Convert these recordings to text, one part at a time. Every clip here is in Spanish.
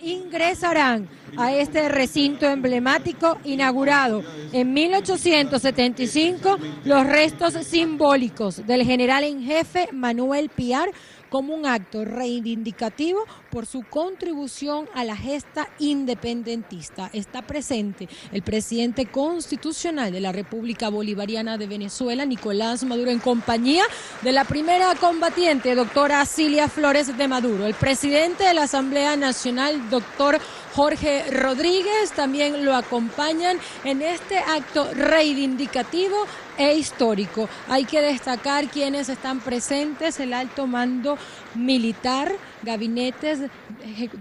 Ingresarán a este recinto emblemático inaugurado en 1875 los restos simbólicos del general en jefe Manuel Piar, como un acto reivindicativo por su contribución a la gesta independentista. Está presente el presidente constitucional de la República Bolivariana de Venezuela, Nicolás Maduro, en compañía de la primera combatiente, doctora Cilia Flores de Maduro, el presidente de la Asamblea Nacional, doctor Jorge Rodríguez. También lo acompañan en este acto reivindicativo e histórico. Hay que destacar quienes están presentes: el alto mando militar,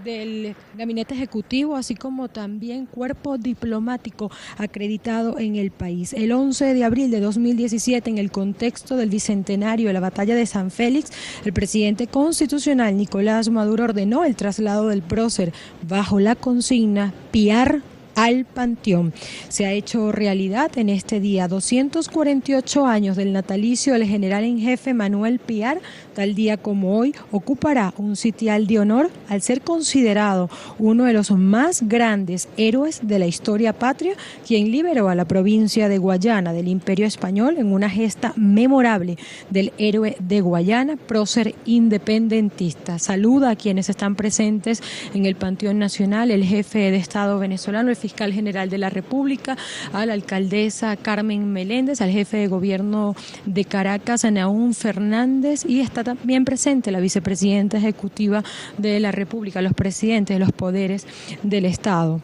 del gabinete ejecutivo, así como también cuerpo diplomático acreditado en el país. El 11 de abril de 2017, en el contexto del bicentenario de la batalla de San Félix, el presidente constitucional Nicolás Maduro ordenó el traslado del prócer bajo la consigna Piar al Panteón. Se ha hecho realidad en este día, 248 años del natalicio del general en jefe Manuel Piar. Tal día como hoy ocupará un sitial de honor al ser considerado uno de los más grandes héroes de la historia patria, quien liberó a la provincia de Guayana del Imperio Español en una gesta memorable del héroe de Guayana, prócer independentista. Saluda a quienes están presentes en el Panteón Nacional, el jefe de Estado venezolano, el fiscal general de la República, a la alcaldesa Carmen Meléndez, al jefe de gobierno de Caracas, Naún Fernández, y está también presente la vicepresidenta ejecutiva de la República, los presidentes de los poderes del Estado.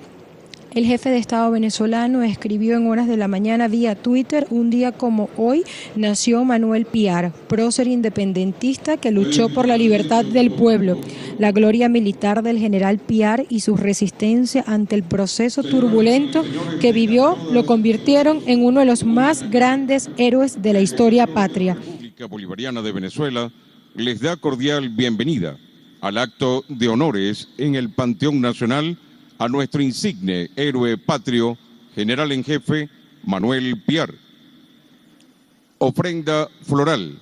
El jefe de Estado venezolano escribió en horas de la mañana vía Twitter: un día como hoy nació Manuel Piar, prócer independentista que luchó por la libertad del pueblo. La gloria militar del general Piar y su resistencia ante el proceso turbulento que vivió lo convirtieron en uno de los más grandes héroes de la historia patria. La República Bolivariana de Venezuela les da cordial bienvenida al acto de honores en el Panteón Nacional a nuestro insigne héroe patrio, general en jefe Manuel Piar. Ofrenda floral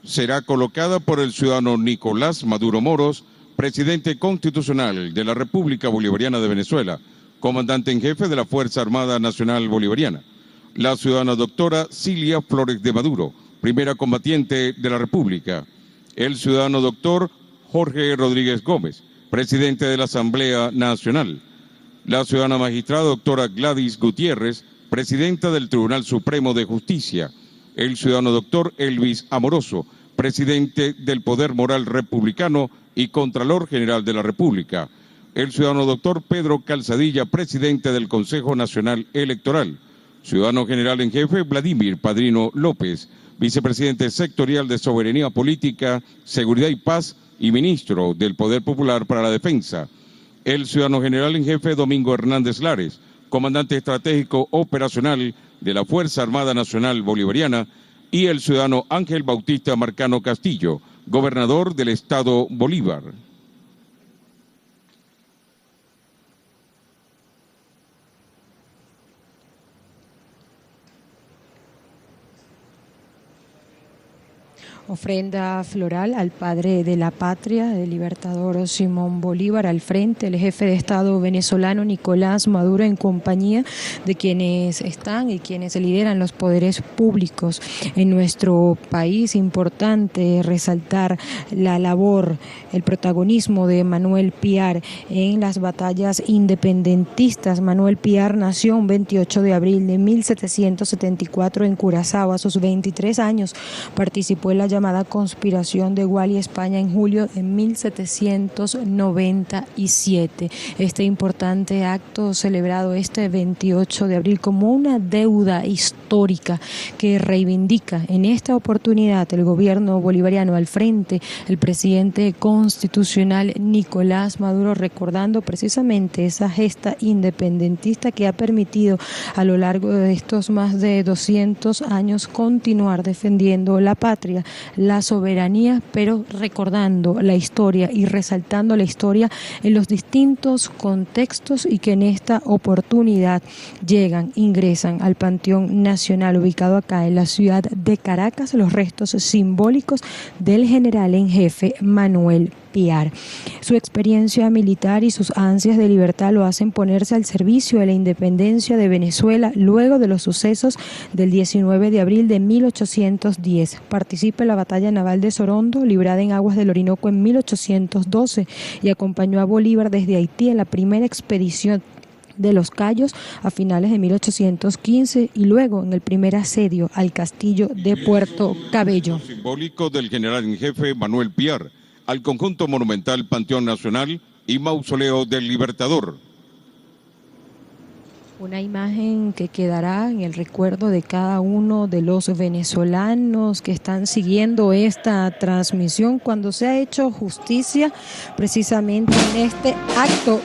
será colocada por el ciudadano Nicolás Maduro Moros, presidente constitucional de la República Bolivariana de Venezuela, comandante en jefe de la Fuerza Armada Nacional Bolivariana. La ciudadana doctora Cilia Flores de Maduro, primera combatiente de la República. El ciudadano doctor Jorge Rodríguez Gómez, presidente de la Asamblea Nacional. La ciudadana magistrada doctora Gladys Gutiérrez, presidenta del Tribunal Supremo de Justicia. El ciudadano doctor Elvis Amoroso, presidente del Poder Moral Republicano y Contralor General de la República. El ciudadano doctor Pedro Calzadilla, presidente del Consejo Nacional Electoral. Ciudadano general en jefe Vladimir Padrino López, vicepresidente sectorial de Soberanía Política, Seguridad y Paz y ministro del Poder Popular para la Defensa. El ciudadano general en jefe Domingo Hernández Lares, comandante estratégico operacional de la Fuerza Armada Nacional Bolivariana, y el ciudadano Ángel Bautista Marcano Castillo, gobernador del Estado Bolívar. Ofrenda floral al padre de la patria, el libertador Simón Bolívar, al frente el jefe de Estado venezolano Nicolás Maduro, en compañía de quienes están y quienes lideran los poderes públicos en nuestro país. Importante resaltar la labor, el protagonismo de Manuel Piar en las batallas independentistas. Manuel Piar nació un 28 de abril de 1774 en Curazao. A sus 23 años participó en la llamada conspiración de Gual y España en julio de 1797. Este importante acto celebrado este 28 de abril como una deuda histórica que reivindica en esta oportunidad el gobierno bolivariano, al frente el presidente constitucional Nicolás Maduro, recordando precisamente esa gesta independentista que ha permitido a lo largo de estos más de 200 años continuar defendiendo la patria, la soberanía, pero recordando la historia y resaltando la historia en los distintos contextos, y que en esta oportunidad ingresan al Panteón Nacional ubicado acá en la ciudad de Caracas los restos simbólicos del general en jefe Manuel Piar. Su experiencia militar y sus ansias de libertad lo hacen ponerse al servicio de la independencia de Venezuela luego de los sucesos del 19 de abril de 1810. Participa en la batalla naval de Sorondo, librada en aguas del Orinoco en 1812, y acompañó a Bolívar desde Haití en la primera expedición de los Cayos a finales de 1815 y luego en el primer asedio al castillo de Puerto Cabello. Simbólico del general en jefe Manuel Piar al conjunto monumental Panteón Nacional y Mausoleo del Libertador. Una imagen que quedará en el recuerdo de cada uno de los venezolanos que están siguiendo esta transmisión cuando se ha hecho justicia precisamente en este acto.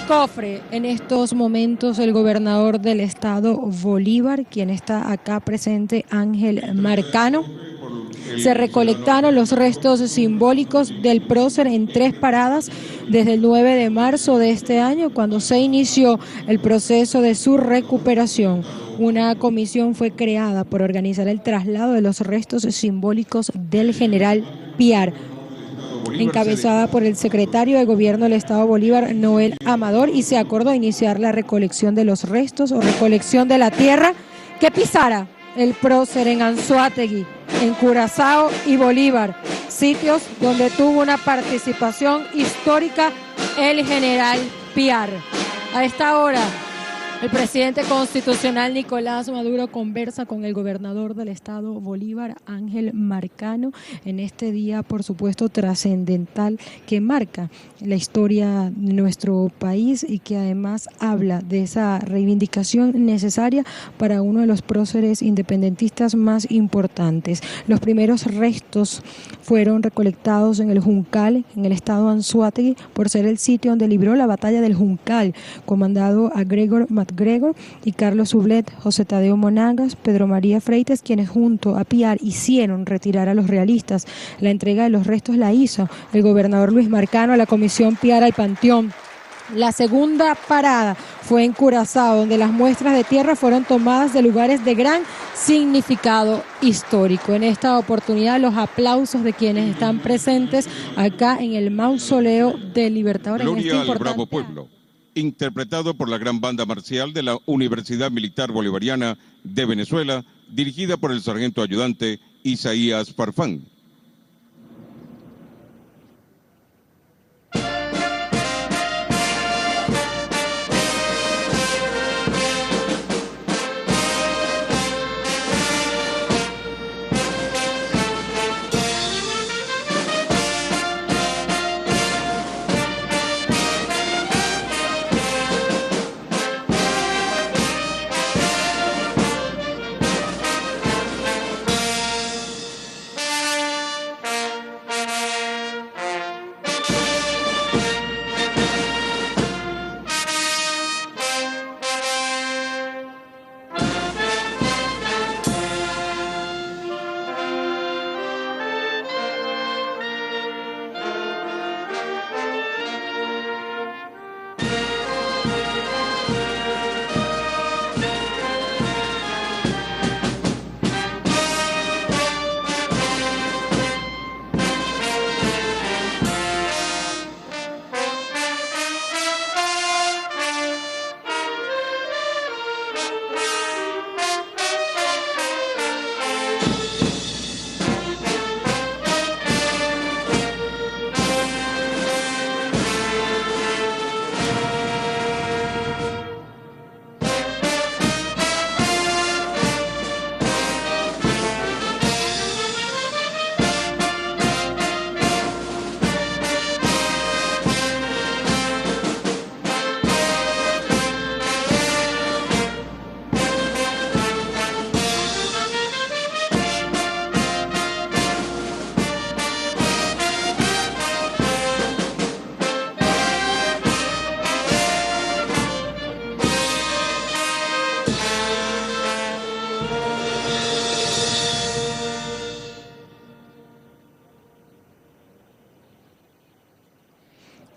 Cofre en estos momentos el gobernador del estado Bolívar, quien está acá presente, Ángel Marcano. Se recolectaron los restos simbólicos del prócer en 3 paradas desde el 9 de marzo de este año, cuando se inició el proceso de su recuperación. Una comisión fue creada por organizar el traslado de los restos simbólicos del general Piar, encabezada por el secretario de Gobierno del Estado Bolívar, Noel Amador, y se acordó iniciar la recolección de los restos o recolección de la tierra que pisara el prócer en Anzoátegui, en Curazao y Bolívar, sitios donde tuvo una participación histórica el general Piar. A esta hora, el presidente constitucional Nicolás Maduro conversa con el gobernador del estado Bolívar, Ángel Marcano, en este día, por supuesto, trascendental que marca la historia de nuestro país y que además habla de esa reivindicación necesaria para uno de los próceres independentistas más importantes. Los primeros restos fueron recolectados en el Juncal, en el estado Anzoátegui, por ser el sitio donde libró la batalla del Juncal, comandado a Gregor MacGregor y Carlos Ublet, José Tadeo Monagas, Pedro María Freites, quienes junto a Piar hicieron retirar a los realistas. La entrega de los restos la hizo el gobernador Luis Marcano a la Comisión Piar al Panteón. La segunda parada fue en Curazao, donde las muestras de tierra fueron tomadas de lugares de gran significado histórico. En esta oportunidad, los aplausos de quienes están presentes acá en el Mausoleo del Libertador. Gloria al Bravo Pueblo, interpretado por la gran banda marcial de la Universidad Militar Bolivariana de Venezuela, dirigida por el sargento ayudante Isaías Farfán.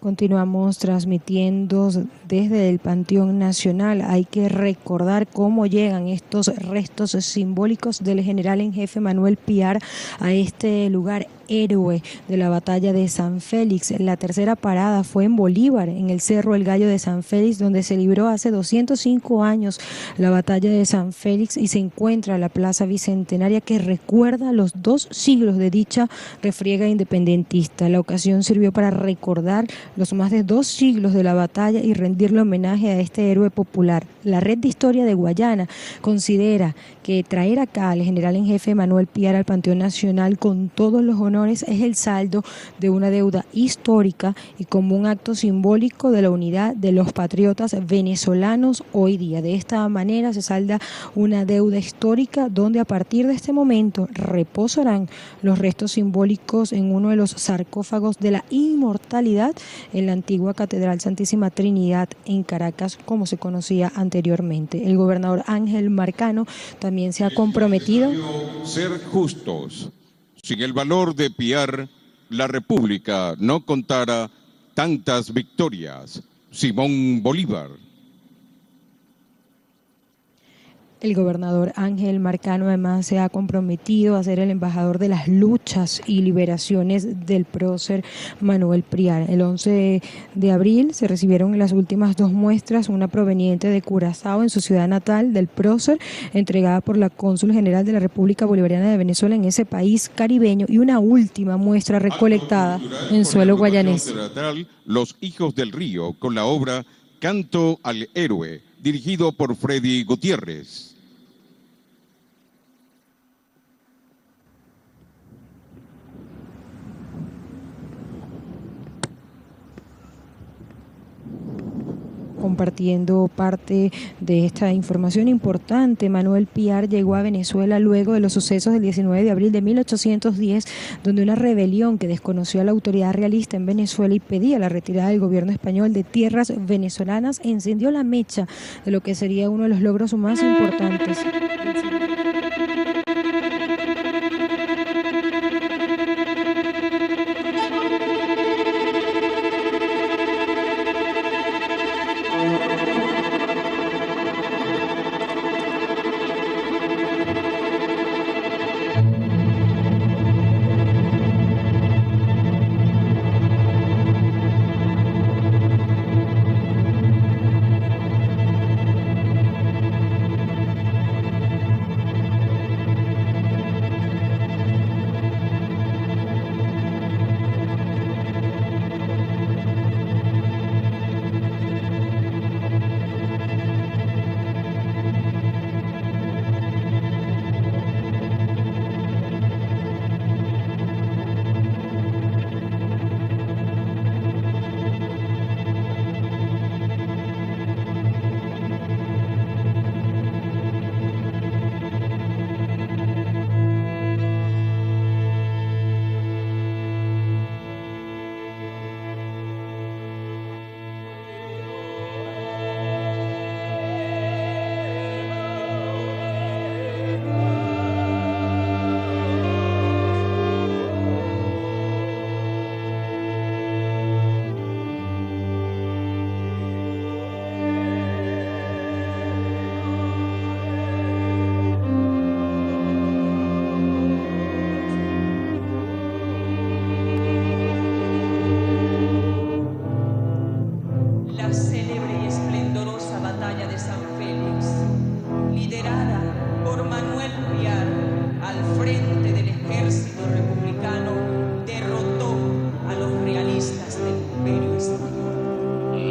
Continuamos transmitiendo desde el Panteón Nacional. Hay que recordar cómo llegan estos restos simbólicos del general en jefe Manuel Piar a este lugar héroe de la batalla de San Félix. La tercera parada fue en Bolívar, en el Cerro El Gallo de San Félix, donde se libró hace 205 años la batalla de San Félix, y se encuentra la Plaza Bicentenaria que recuerda los 2 siglos de dicha refriega independentista. La ocasión sirvió para recordar los más de 2 siglos de la batalla y rendirle homenaje a este héroe popular. La Red de Historia de Guayana considera que traer acá al general en jefe Manuel Piar al Panteón Nacional con todos los honores es el saldo de una deuda histórica y como un acto simbólico de la unidad de los patriotas venezolanos hoy día. De esta manera se salda una deuda histórica donde a partir de este momento reposarán los restos simbólicos en uno de los sarcófagos de la inmortalidad en la antigua Catedral Santísima Trinidad en Caracas, como se conocía anteriormente. El gobernador Ángel Marcano también se ha comprometido ser justos. Sin el valor de Piar, la República no contara tantas victorias. Simón Bolívar. El gobernador Ángel Marcano además se ha comprometido a ser el embajador de las luchas y liberaciones del prócer Manuel Piar. El 11 de abril se recibieron las últimas 2 muestras, una proveniente de Curazao en su ciudad natal del prócer, entregada por la cónsul general de la República Bolivariana de Venezuela en ese país caribeño, y una última muestra recolectada en suelo guayanés. Los Hijos del Río, con la obra Canto al Héroe, dirigido por Freddy Gutiérrez. Compartiendo parte de esta información importante, Manuel Piar llegó a Venezuela luego de los sucesos del 19 de abril de 1810, donde una rebelión que desconoció a la autoridad realista en Venezuela y pedía la retirada del gobierno español de tierras venezolanas encendió la mecha de lo que sería uno de los logros más importantes.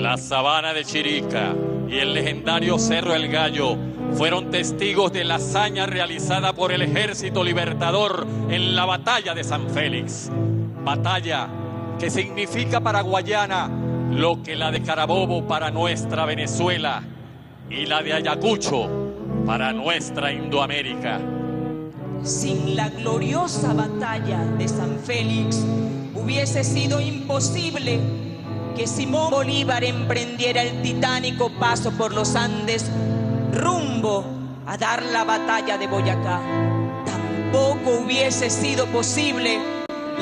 La Sabana de Chirica y el legendario Cerro El Gallo fueron testigos de la hazaña realizada por el Ejército Libertador en la batalla de San Félix. Batalla que significa para Guayana lo que la de Carabobo para nuestra Venezuela y la de Ayacucho para nuestra Indoamérica. Sin la gloriosa batalla de San Félix hubiese sido imposible que Simón Bolívar emprendiera el titánico paso por los Andes rumbo a dar la batalla de Boyacá. Tampoco hubiese sido posible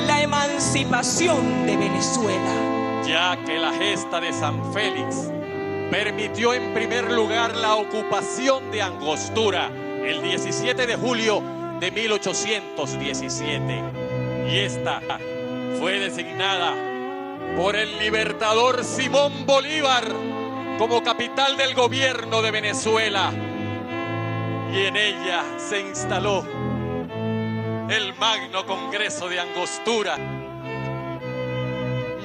la emancipación de Venezuela. ya que la gesta de San Félix permitió en primer lugar la ocupación de Angostura el 17 de julio de 1817. Y esta fue designada por el libertador Simón Bolívar como capital del gobierno de Venezuela. Y en ella se instaló el Magno Congreso de Angostura.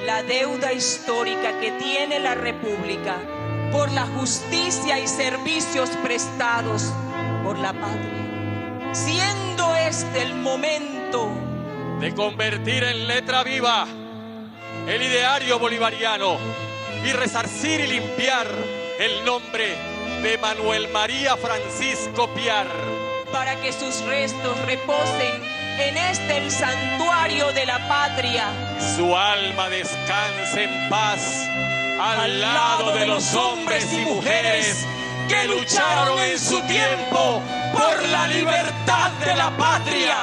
La deuda histórica que tiene la República por la justicia y servicios prestados por la patria, siendo este el momento de convertir en letra viva el ideario bolivariano y resarcir y limpiar el nombre de Manuel María Francisco Piar, para que sus restos reposen en este el santuario de la patria. Su alma descanse en paz al lado de los hombres y mujeres que lucharon en su tiempo por la libertad de la patria.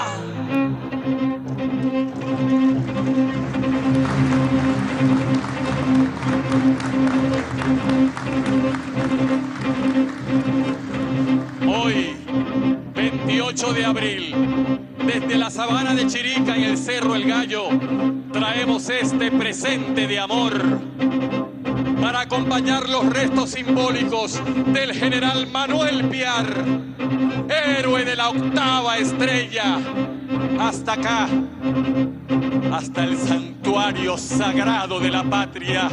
Hoy, 28 de abril, desde la sabana de Chirica en el Cerro El Gallo, traemos este presente de amor para acompañar los restos simbólicos del general Manuel Piar, héroe de la 8ª estrella, hasta acá, hasta el santuario sagrado de la patria.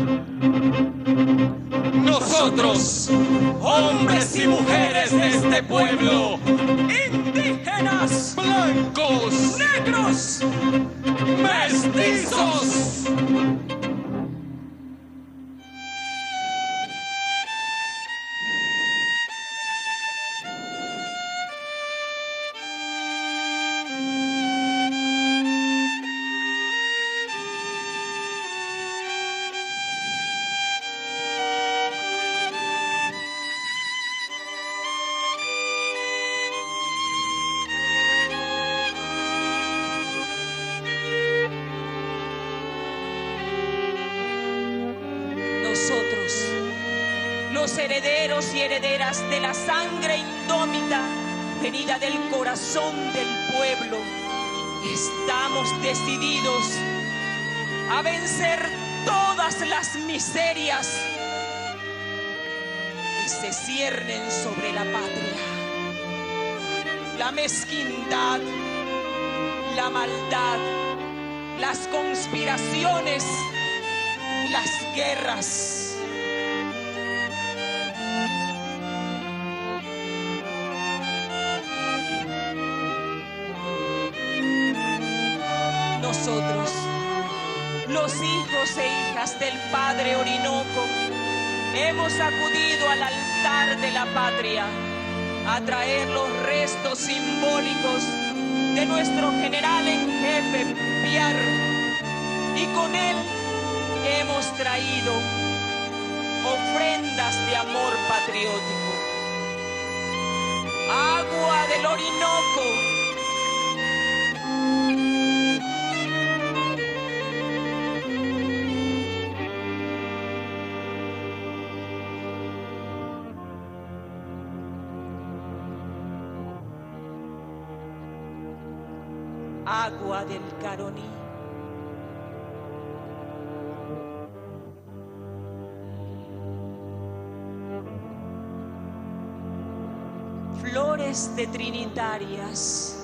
Nosotros, hombres y mujeres de este pueblo, indígenas, blancos, negros, mestizos, los herederos y herederas de la sangre indómita venida del corazón del pueblo, estamos decididos a vencer todas las miserias que se ciernen sobre la patria. La mezquindad, la maldad, las conspiraciones, las guerras. Nosotros, los hijos e hijas del Padre Orinoco, hemos acudido al altar de la patria a traer los restos simbólicos de nuestro general en jefe Piar, y con él hemos traído ofrendas de amor patriótico. Agua del Orinoco, agua del Caroní. Flores de trinitarias.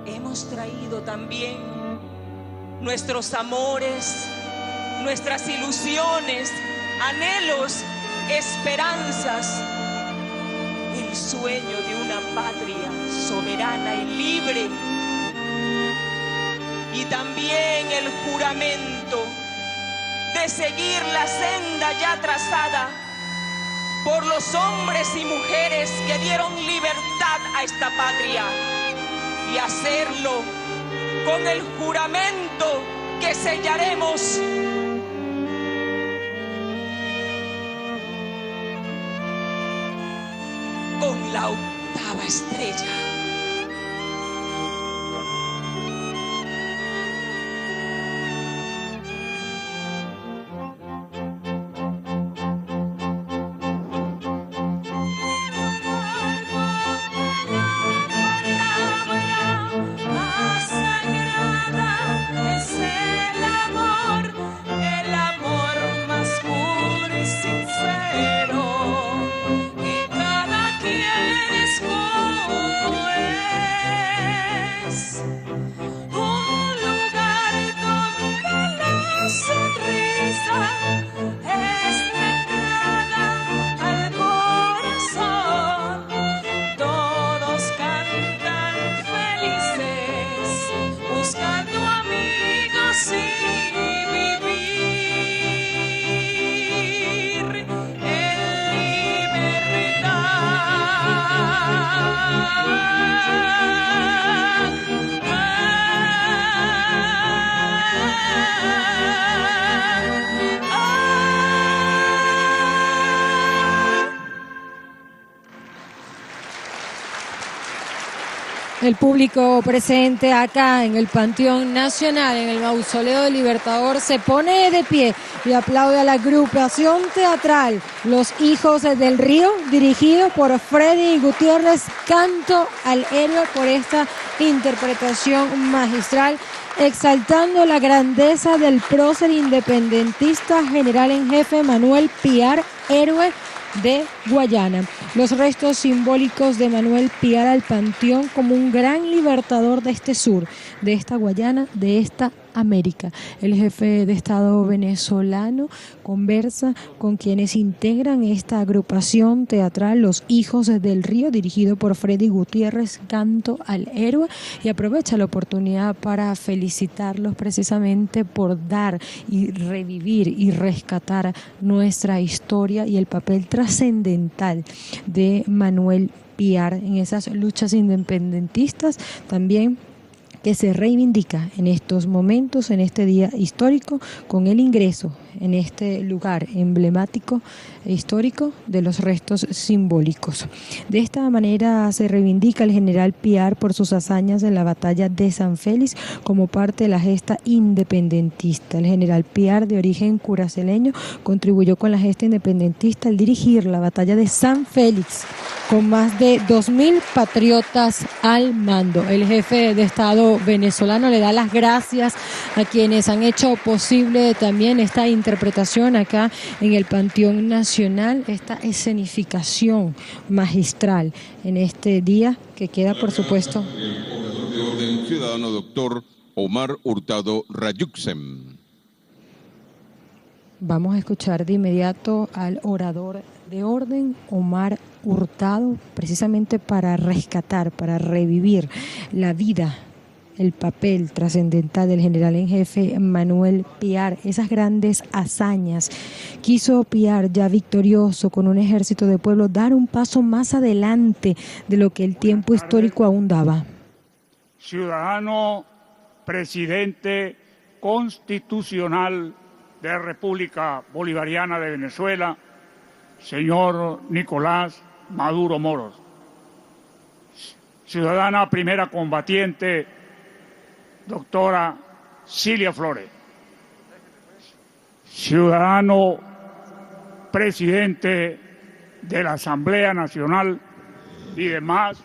Hemos traído también nuestros amores, nuestras ilusiones, anhelos, esperanzas, el sueño de una patria soberana y libre, y también el juramento de seguir la senda ya trazada por los hombres y mujeres que dieron libertad a esta patria, y hacerlo con el juramento que sellaremos con la 8ª estrella. El público presente acá en el Panteón Nacional, en el Mausoleo del Libertador, se pone de pie y aplaude a la agrupación teatral Los Hijos del Río, dirigido por Freddy Gutiérrez, Canto al Héroe, por esta interpretación magistral, exaltando la grandeza del prócer independentista general en jefe Manuel Piar, héroe de Guayana. Los restos simbólicos de Manuel Piar al panteón como un gran libertador de este sur, de esta Guayana, de esta América. El jefe de Estado venezolano conversa con quienes integran esta agrupación teatral Los Hijos del Río, dirigido por Freddy Gutiérrez, Canto al Héroe, y aprovecha la oportunidad para felicitarlos precisamente por dar y revivir y rescatar nuestra historia y el papel trascendental de Manuel Piar en esas luchas independentistas, también que se reivindica en estos momentos, en este día histórico, con el ingreso en este lugar emblemático e histórico de los restos simbólicos. De esta manera se reivindica el general Piar por sus hazañas en la batalla de San Félix como parte de la gesta independentista. El general Piar, de origen curacereño, contribuyó con la gesta independentista al dirigir la batalla de San Félix con más de 2.000 patriotas al mando. El jefe de Estado venezolano le da las gracias a quienes han hecho posible también esta interpretación acá en el Panteón Nacional, esta escenificación magistral en este día que queda, por supuesto. El orador de Orden Ciudadano, doctor Omar Hurtado Rayuxem. Vamos a escuchar de inmediato al orador de Orden, Omar Hurtado, precisamente para rescatar, para revivir la vida, el papel trascendental del general en jefe Manuel Piar, esas grandes hazañas. Quiso Piar, ya victorioso con un ejército de pueblo, dar un paso más adelante de lo que el tiempo histórico aún daba. Ciudadano presidente constitucional de la República Bolivariana de Venezuela, señor Nicolás Maduro Moros. Ciudadana primera combatiente, doctora Cilia Flores. Ciudadano presidente de la Asamblea Nacional y demás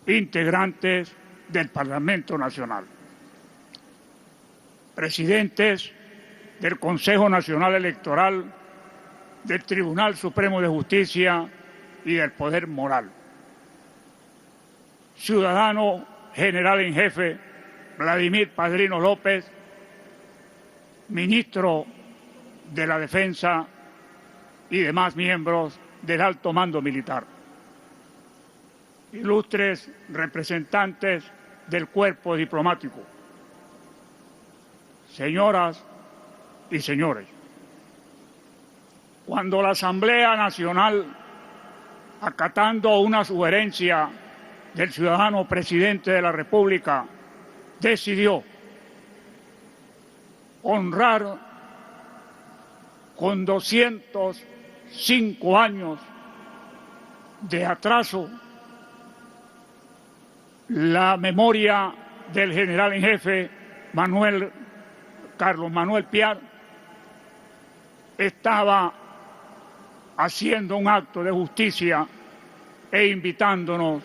integrantes del Parlamento Nacional. Presidentes del Consejo Nacional Electoral, del Tribunal Supremo de Justicia y del Poder Moral. Ciudadano general en jefe Vladimir Padrino López, ministro de la Defensa y demás miembros del alto mando militar. Ilustres representantes del cuerpo diplomático, señoras y señores. Cuando la Asamblea Nacional, acatando una sugerencia del ciudadano presidente de la República, decidió honrar con 205 años de atraso la memoria del general en jefe Carlos Manuel Piar, estaba haciendo un acto de justicia e invitándonos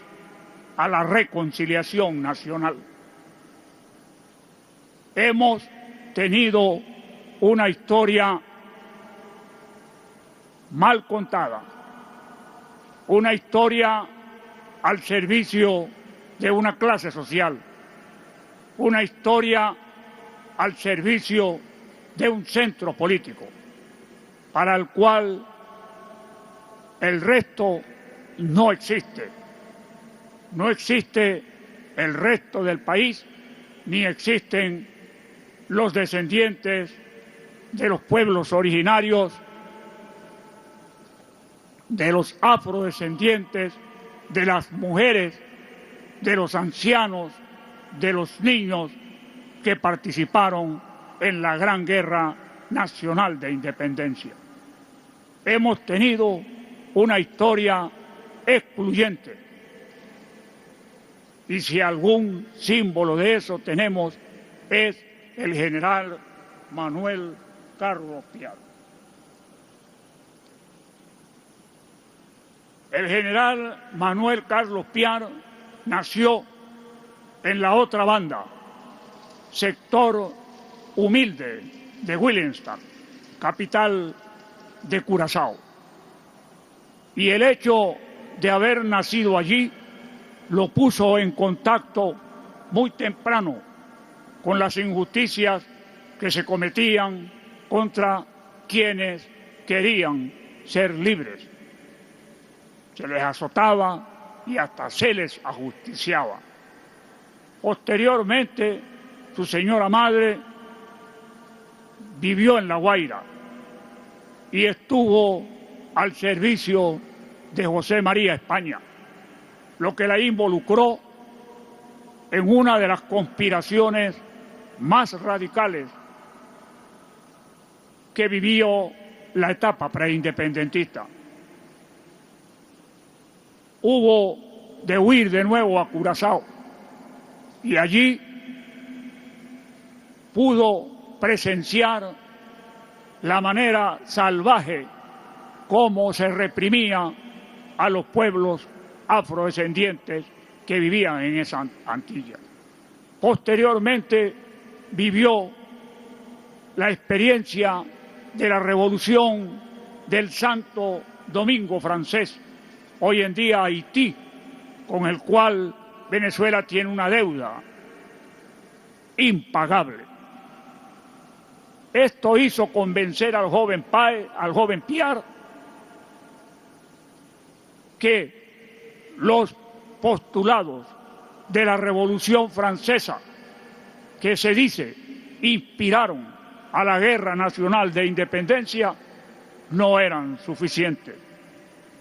a la reconciliación nacional. Hemos tenido una historia mal contada, una historia al servicio de una clase social, una historia al servicio de un centro político, para el cual el resto no existe. No existe el resto del país, ni existen los descendientes de los pueblos originarios, de los afrodescendientes, de las mujeres, de los ancianos, de los niños que participaron en la Gran Guerra Nacional de Independencia. Hemos tenido una historia excluyente, Y si algún símbolo de eso tenemos, es el general Manuel Carlos Piar. El general Manuel Carlos Piar nació en la otra banda, sector humilde de Willemstad, capital de Curazao. Y el hecho de haber nacido allí lo puso en contacto muy temprano con las injusticias que se cometían contra quienes querían ser libres. Se les azotaba y hasta se les ajusticiaba. Posteriormente, su señora madre vivió en La Guaira y estuvo al servicio de José María España, lo que la involucró en una de las conspiraciones más radicales que vivió la etapa preindependentista. Hubo de huir de nuevo a Curazao y allí pudo presenciar la manera salvaje como se reprimía a los pueblos afrodescendientes que vivían en esa Antilla. Posteriormente vivió la experiencia de la revolución del Santo Domingo francés, hoy en día Haití, con el cual Venezuela tiene una deuda impagable. Esto hizo convencer al joven Piar, que los postulados de la Revolución Francesa, que se dice inspiraron a la Guerra Nacional de Independencia, no eran suficientes.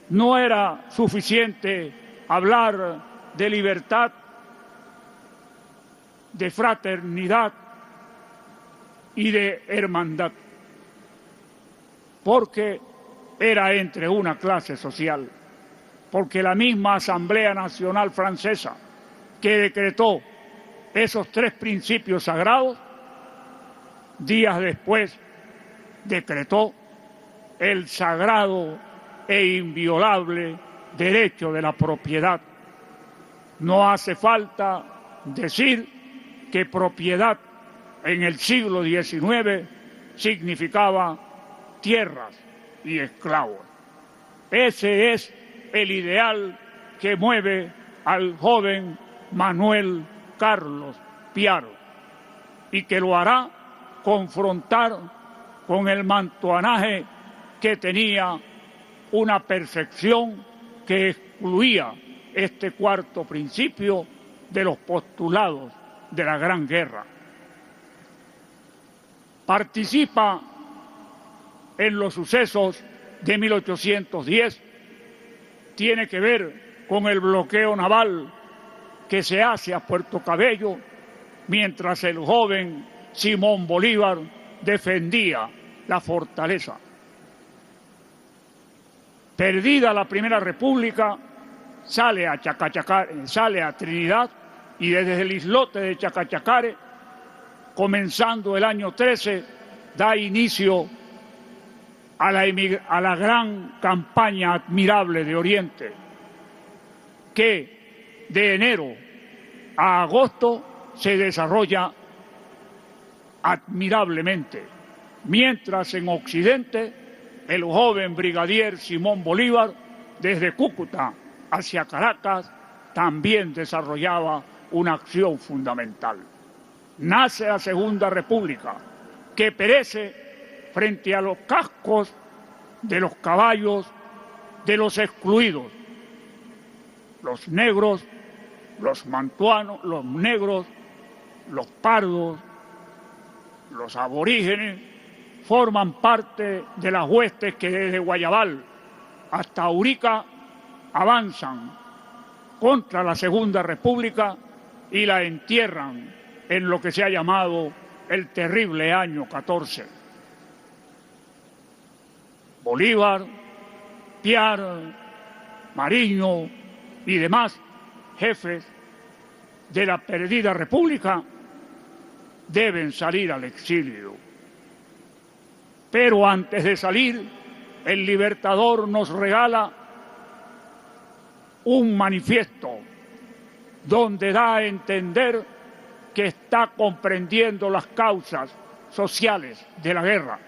No era suficiente hablar de libertad, de fraternidad y de hermandad, porque era entre una clase social, porque la misma Asamblea Nacional Francesa que decretó esos tres principios sagrados, días después decretó el sagrado e inviolable derecho de la propiedad. No hace falta decir que propiedad en el siglo XIX significaba tierras y esclavos. Ese es el ideal que mueve al joven Manuel Carlos Piar y que lo hará confrontar con el mantuanaje que tenía una percepción que excluía este cuarto principio de los postulados de la Gran Guerra. Participa en los sucesos de 1810, tiene que ver con el bloqueo naval que se hace a Puerto Cabello, mientras el joven Simón Bolívar defendía la fortaleza. Perdida la Primera República, sale a Chacachacare, sale a Trinidad y desde el islote de Chacachacare, comenzando el año 13, da inicio a la gran campaña admirable de Oriente, que de enero a agosto se desarrolla admirablemente, mientras en Occidente el joven brigadier Simón Bolívar, desde Cúcuta hacia Caracas, también desarrollaba una acción fundamental. Nace la Segunda República, que perece frente a los cascos de los caballos de los excluidos, los negros, los mantuanos, los negros, los pardos, los aborígenes, forman parte de las huestes que desde Guayabal hasta Urica avanzan contra la Segunda República y la entierran en lo que se ha llamado el terrible año 14. Bolívar, Piar, Mariño y demás jefes de la perdida república deben salir al exilio. Pero antes de salir, el Libertador nos regala un manifiesto donde da a entender que está comprendiendo las causas sociales de la guerra.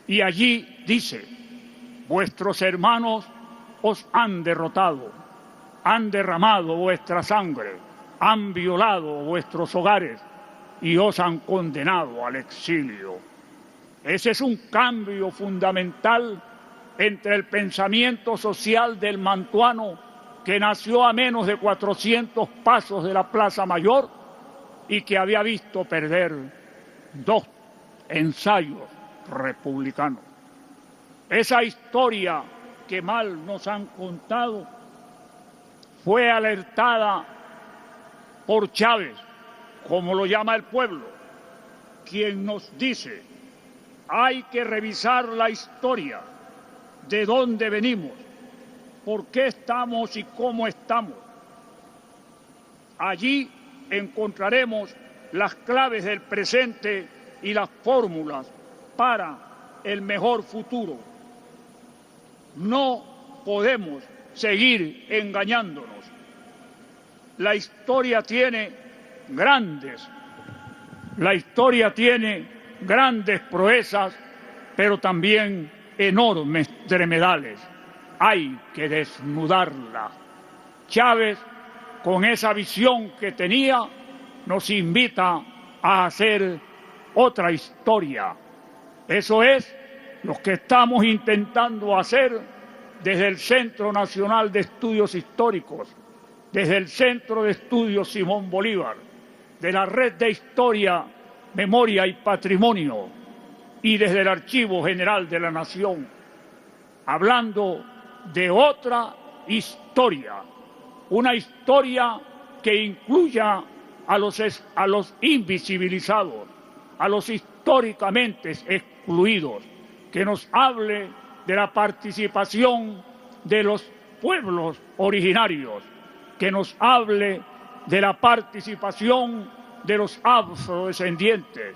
Y allí dice: vuestros hermanos os han derrotado, han derramado vuestra sangre, han violado vuestros hogares y os han condenado al exilio. Ese es un cambio fundamental entre el pensamiento social del mantuano, que nació a menos de 400 pasos de la Plaza Mayor y que había visto perder 2 ensayos republicanos. Esa historia que mal nos han contado fue alertada por Chávez, como lo llama el pueblo, quien nos dice: hay que revisar la historia, de dónde venimos, por qué estamos y cómo estamos. Allí encontraremos las claves del presente y las fórmulas para el mejor futuro. No podemos seguir engañándonos. La historia tiene grandes proezas, pero también enormes tremedales. Hay que desnudarla. Chávez, con esa visión que tenía, nos invita a hacer otra historia. Eso es lo que estamos intentando hacer desde el Centro Nacional de Estudios Históricos, desde el Centro de Estudios Simón Bolívar, de la Red de Historia, Memoria y Patrimonio, y desde el Archivo General de la Nación, hablando de otra historia, una historia que incluya a los invisibilizados, a los históricamente excluidos, que nos hable de la participación de los pueblos originarios, que nos hable de la participación de los afrodescendientes,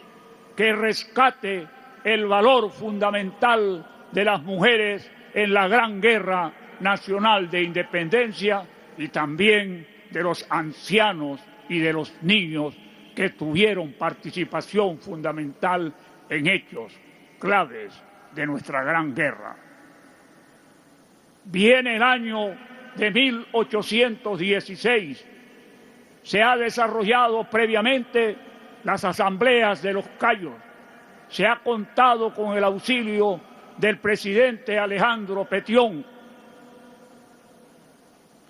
que rescate el valor fundamental de las mujeres en la Gran Guerra Nacional de Independencia, y también de los ancianos y de los niños que tuvieron participación fundamental en hechos claves de nuestra Gran Guerra. Viene el año de 1816. Se ha desarrollado previamente las asambleas de los Cayos. Se ha contado con el auxilio del presidente Alejandro Petión.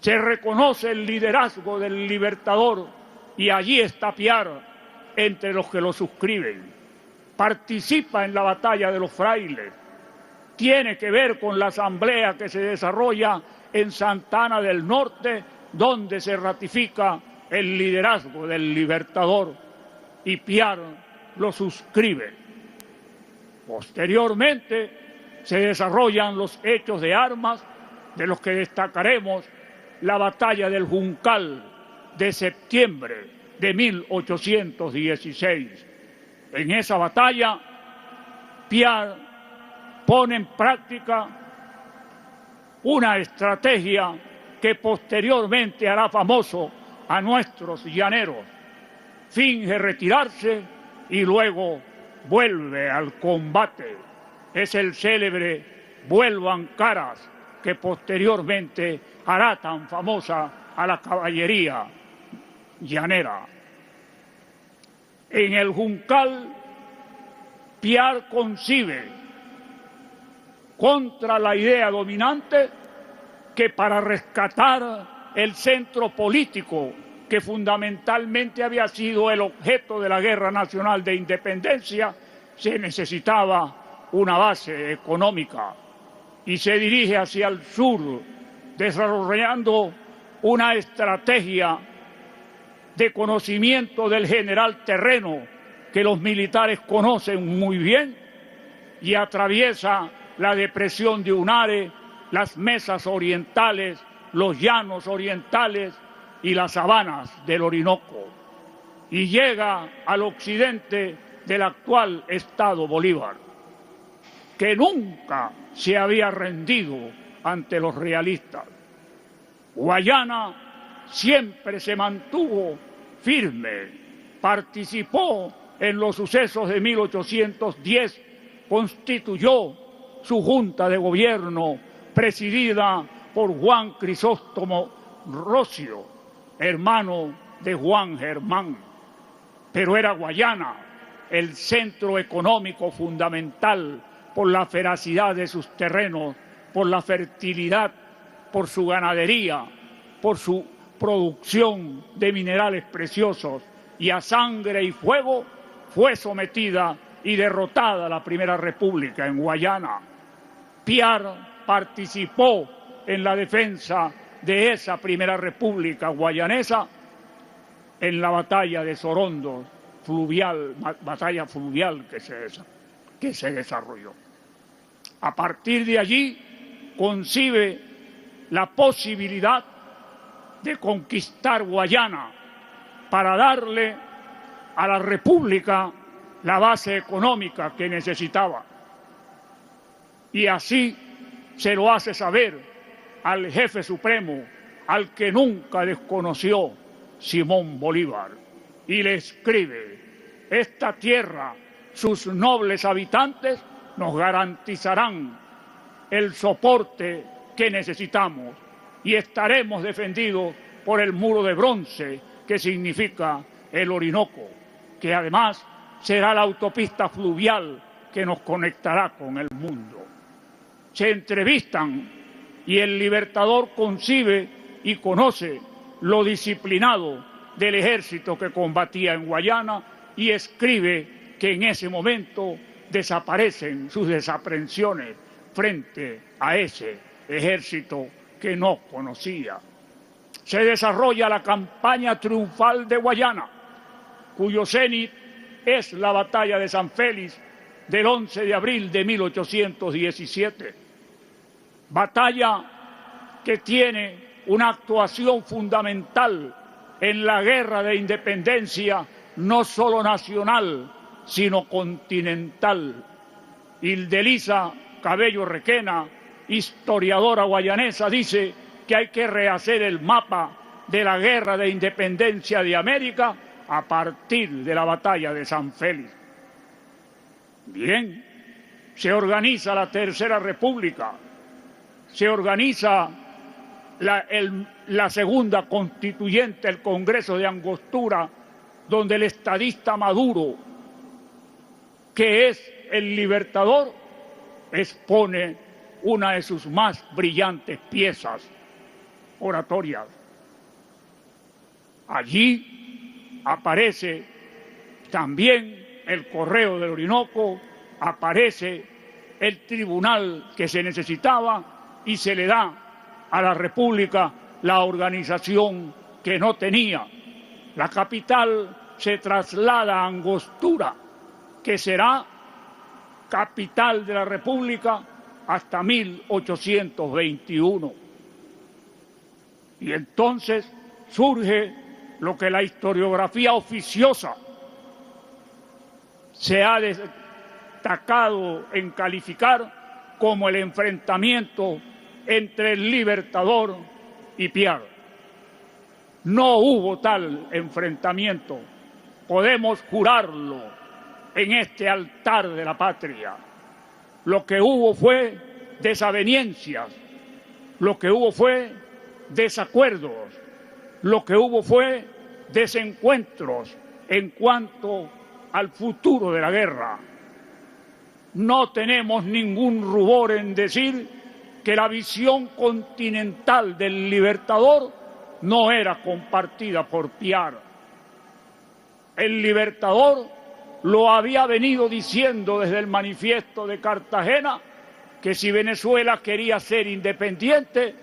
Se reconoce el liderazgo del Libertador y allí está Piar entre los que lo suscriben. Participa en la batalla de los frailes. Tiene que ver con la asamblea que se desarrolla en Santana del Norte, donde se ratifica el liderazgo del Libertador, y Piar lo suscribe. Posteriormente se desarrollan los hechos de armas, de los que destacaremos la batalla del Juncal de septiembre de 1816. En esa batalla, Piar pone en práctica una estrategia que posteriormente hará famoso a nuestros llaneros. Finge retirarse y luego vuelve al combate. Es el célebre "vuelvan caras", que posteriormente hará tan famosa a la caballería llanera. En el Juncal, Piar concibe, contra la idea dominante, que para rescatar el centro político que fundamentalmente había sido el objeto de la Guerra Nacional de Independencia, se necesitaba una base económica, y se dirige hacia el sur, desarrollando una estrategia de conocimiento del general terreno que los militares conocen muy bien, y atraviesa la depresión de Unare, las mesas orientales, los llanos orientales, y las sabanas del Orinoco y llega al occidente del actual estado Bolívar, que nunca se había rendido ante los realistas. Guayana siempre se mantuvo firme, participó en los sucesos de 1810, constituyó su junta de gobierno presidida por Juan Crisóstomo Rocio, hermano de Juan Germán. Pero era Guayana el centro económico fundamental por la feracidad de sus terrenos, por la fertilidad, por su ganadería, por su producción de minerales preciosos, y a sangre y fuego fue sometida y derrotada la Primera República en Guayana. Piar participó en la defensa de esa Primera República guayanesa en la batalla de Sorondo, batalla fluvial que se desarrolló. A partir de allí concibe la posibilidad de conquistar Guayana para darle a la República la base económica que necesitaba. Y así se lo hace saber al jefe supremo, al que nunca desconoció, Simón Bolívar, y le escribe: esta tierra, sus nobles habitantes, nos garantizarán el soporte que necesitamos y estaremos defendidos por el muro de bronce que significa el Orinoco, que además será la autopista fluvial que nos conectará con el mundo. Se entrevistan y el Libertador concibe y conoce lo disciplinado del ejército que combatía en Guayana y escribe que en ese momento desaparecen sus desaprensiones frente a ese ejército que no conocía. Se desarrolla la campaña triunfal de Guayana, cuyo cenit es la batalla de San Félix del 11 de abril de 1817. Batalla que tiene una actuación fundamental en la guerra de independencia, no solo nacional, sino continental. Hildelisa Cabello Requena, historiadora guayanesa, dice que hay que rehacer el mapa de la guerra de independencia de América a partir de la batalla de San Félix. Bien, se organiza la Tercera República, se organiza la segunda constituyente, el Congreso de Angostura, donde el estadista Maduro, que es el Libertador, expone una de sus más brillantes piezas oratorias. Allí aparece también el Correo del Orinoco, aparece el tribunal que se necesitaba y se le da a la República la organización que no tenía. La capital se traslada a Angostura, que será capital de la República hasta 1821. Y entonces surge lo que la historiografía oficiosa se ha destacado en calificar como el enfrentamiento entre el Libertador y Piar. No hubo tal enfrentamiento, podemos jurarlo en este altar de la patria. Lo que hubo fue desavenencias, lo que hubo fue desacuerdos, lo que hubo fue desencuentros en cuanto al futuro de la guerra. No tenemos ningún rubor en decir que la visión continental del Libertador no era compartida por Piar. El Libertador lo había venido diciendo desde el manifiesto de Cartagena, que si Venezuela quería ser independiente,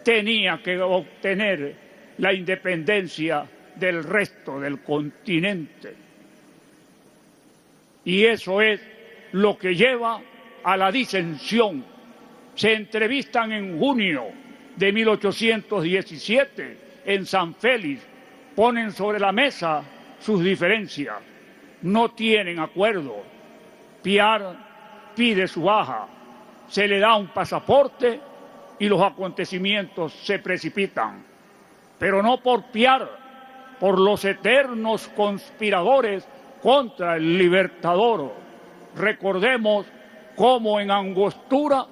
tenía que obtener la independencia del resto del continente. Y eso es lo que lleva a la disensión. Se entrevistan en junio de 1817 en San Félix ponen sobre la mesa sus diferencias. No tienen acuerdo. Piar pide su baja, se le da un pasaporte y los acontecimientos se precipitan. Pero no por Piar, por los eternos conspiradores contra el Libertador. Recordemos cómo en Angostura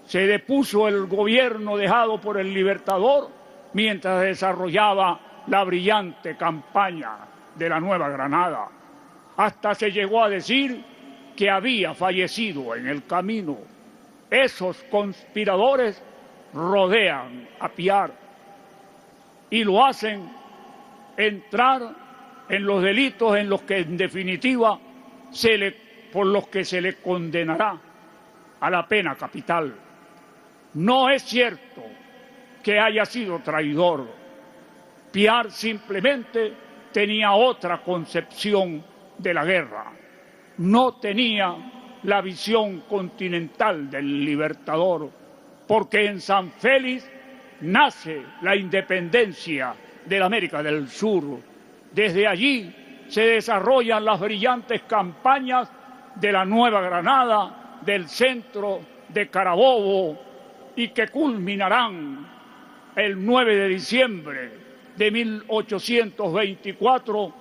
se depuso el gobierno dejado por el Libertador mientras desarrollaba la brillante campaña de la Nueva Granada. Hasta se llegó a decir que había fallecido en el camino. Esos conspiradores rodean a Piar y lo hacen entrar en los delitos en los que en definitiva por los que se le condenará a la pena capital. No es cierto que haya sido traidor. Piar simplemente tenía otra concepción de la guerra. No tenía la visión continental del Libertador, porque en San Félix nace la independencia de la América del Sur. Desde allí se desarrollan las brillantes campañas de la Nueva Granada, del centro, de Carabobo, y que culminarán el 9 de diciembre de 1824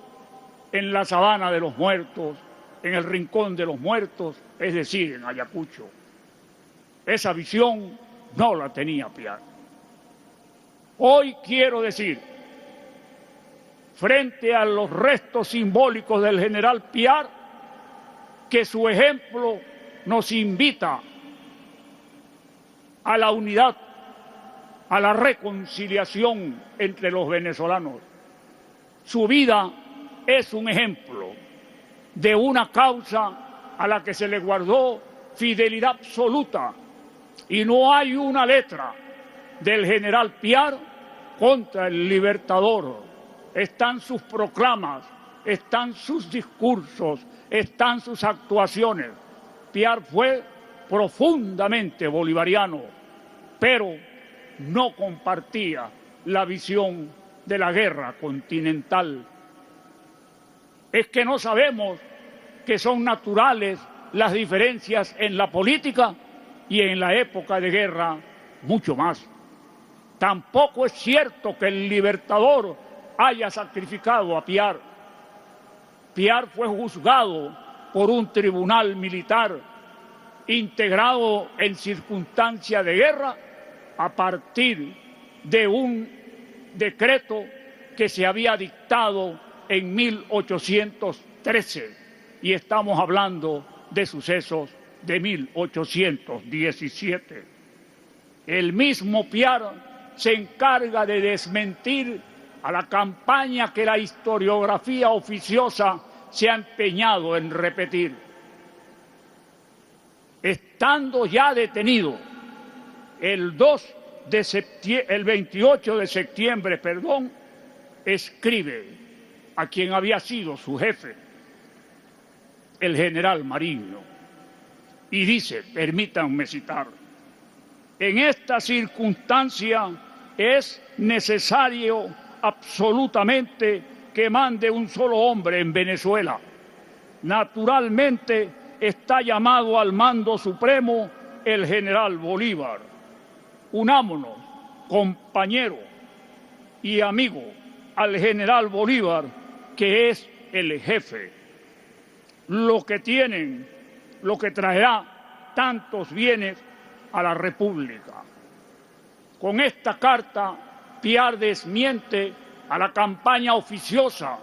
en la Sabana de los Muertos, en el Rincón de los Muertos, es decir, en Ayacucho. Esa visión no la tenía Piar. Hoy quiero decir, frente a los restos simbólicos del general Piar, que su ejemplo nos invita a la unidad, a la reconciliación entre los venezolanos. Su vida es un ejemplo de una causa a la que se le guardó fidelidad absoluta, y no hay una letra del general Piar contra el Libertador. Están sus proclamas, están sus discursos, están sus actuaciones. Piar fue profundamente bolivariano, pero no compartía la visión de la guerra continental. Es que no sabemos que son naturales las diferencias en la política y en la época de guerra mucho más. Tampoco es cierto que el Libertador haya sacrificado a Piar. Piar fue juzgado por un tribunal militar integrado en circunstancia de guerra a partir de un decreto que se había dictado en 1813, y estamos hablando de sucesos de 1817. El mismo Piar se encarga de desmentir a la campaña que la historiografía oficiosa se ha empeñado en repetir. Estando ya detenido el 28 de septiembre, escribe a quien había sido su jefe, el general Mariño, y dice, permítanme citar: en esta circunstancia es necesario absolutamente que mande un solo hombre en Venezuela. Naturalmente está llamado al mando supremo el general Bolívar. Unámonos, compañero y amigo, al general Bolívar, que es el jefe. Lo que traerá tantos bienes a la República. Con esta carta, Piar desmiente a la campaña oficiosa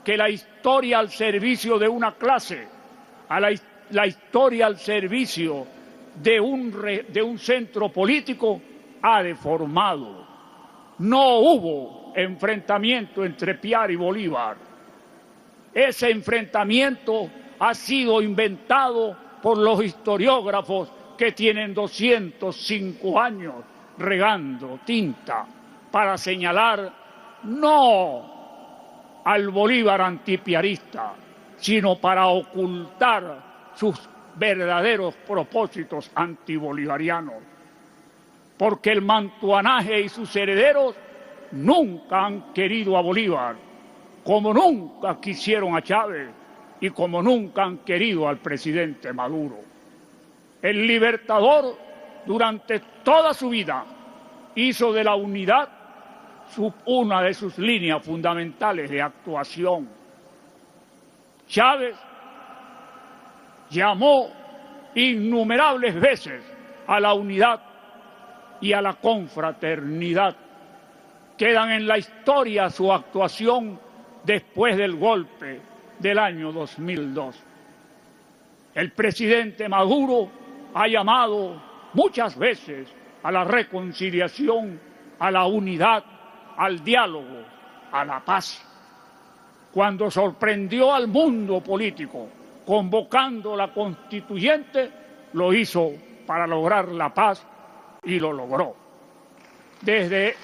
que la historia al servicio de una clase, a la historia al servicio de un centro político ha deformado. No hubo enfrentamiento entre Piar y Bolívar. Ese enfrentamiento ha sido inventado por los historiógrafos que tienen 205 años regando tinta para señalar no al Bolívar antipiarista, sino para ocultar sus verdaderos propósitos antibolivarianos. Porque el mantuanaje y sus herederos nunca han querido a Bolívar, como nunca quisieron a Chávez y como nunca han querido al presidente Maduro. El Libertador, durante toda su vida, hizo de la unidad una de sus líneas fundamentales de actuación. Chávez llamó innumerables veces a la unidad y a la confraternidad. Quedan en la historia su actuación después del golpe del año 2002. El presidente Maduro ha llamado muchas veces a la reconciliación, a la unidad, al diálogo, a la paz. Cuando sorprendió al mundo político convocando la constituyente, lo hizo para lograr la paz y lo logró. Desde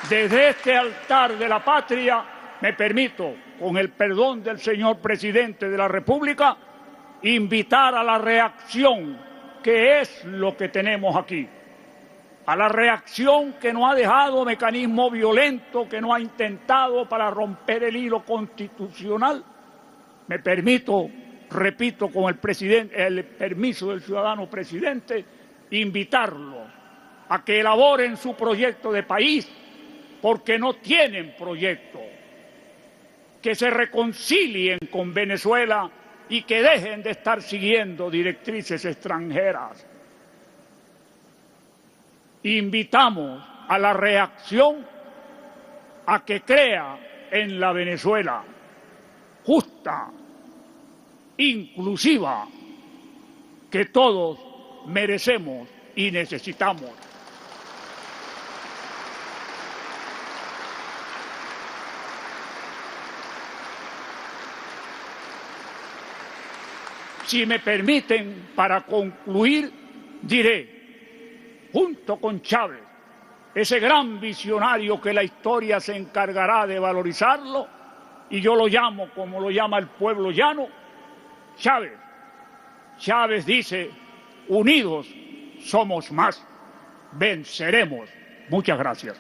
este altar de la patria me permito, con el perdón del señor presidente de la República, invitar a la reacción, que es lo que tenemos aquí. A la reacción que no ha dejado mecanismo violento, que no ha intentado para romper el hilo constitucional. Me permito, repito, con el permiso del ciudadano presidente, invitarlos a que elaboren su proyecto de país, porque no tienen proyecto. Que se reconcilien con Venezuela y que dejen de estar siguiendo directrices extranjeras. Invitamos a la reacción a que crea en la Venezuela justa, inclusiva, que todos merecemos y necesitamos. Si me permiten, para concluir, diré, junto con Chávez, ese gran visionario que la historia se encargará de valorizarlo, y yo lo llamo como lo llama el pueblo llano, Chávez. Chávez dice, unidos somos más, venceremos. Muchas gracias.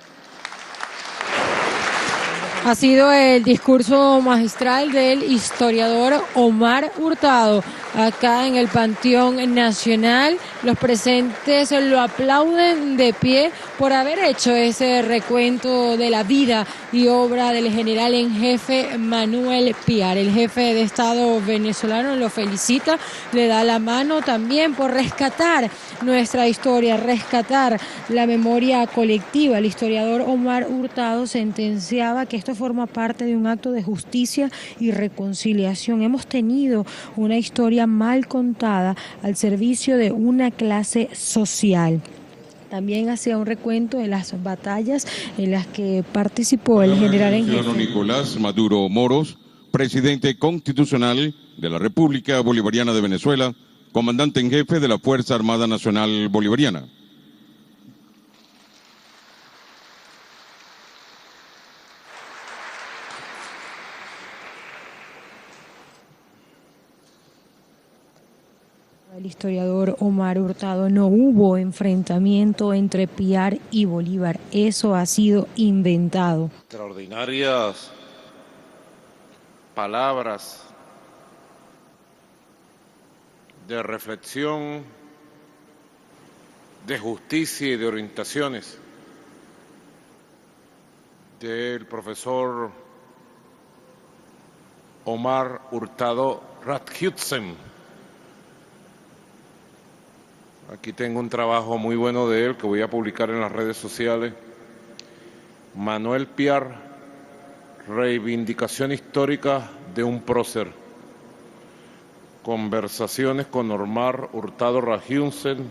Ha sido el discurso magistral del historiador Omar Hurtado acá en el Panteón Nacional. Los presentes lo aplauden de pie por haber hecho ese recuento de la vida y obra del general en jefe Manuel Piar. El jefe de Estado venezolano lo felicita, le da la mano también por rescatar nuestra historia, rescatar la memoria colectiva. El historiador Omar Hurtado sentenciaba que esto forma parte de un acto de justicia y reconciliación. Hemos tenido una historia mal contada al servicio de una clase social. También hacía un recuento de las batallas en las que participó el general en jefe Nicolás Maduro Moros, presidente constitucional de la República Bolivariana de Venezuela, comandante en jefe de la Fuerza Armada Nacional Bolivariana. El historiador Omar Hurtado, no hubo enfrentamiento entre Piar y Bolívar, eso ha sido inventado. Extraordinarias palabras de reflexión, de justicia y de orientaciones del profesor Omar Hurtado Rathjutzen. Aquí tengo un trabajo muy bueno de él que voy a publicar en las redes sociales. Manuel Piar, reivindicación histórica de un prócer. Conversaciones con Omar Hurtado Rathjutzen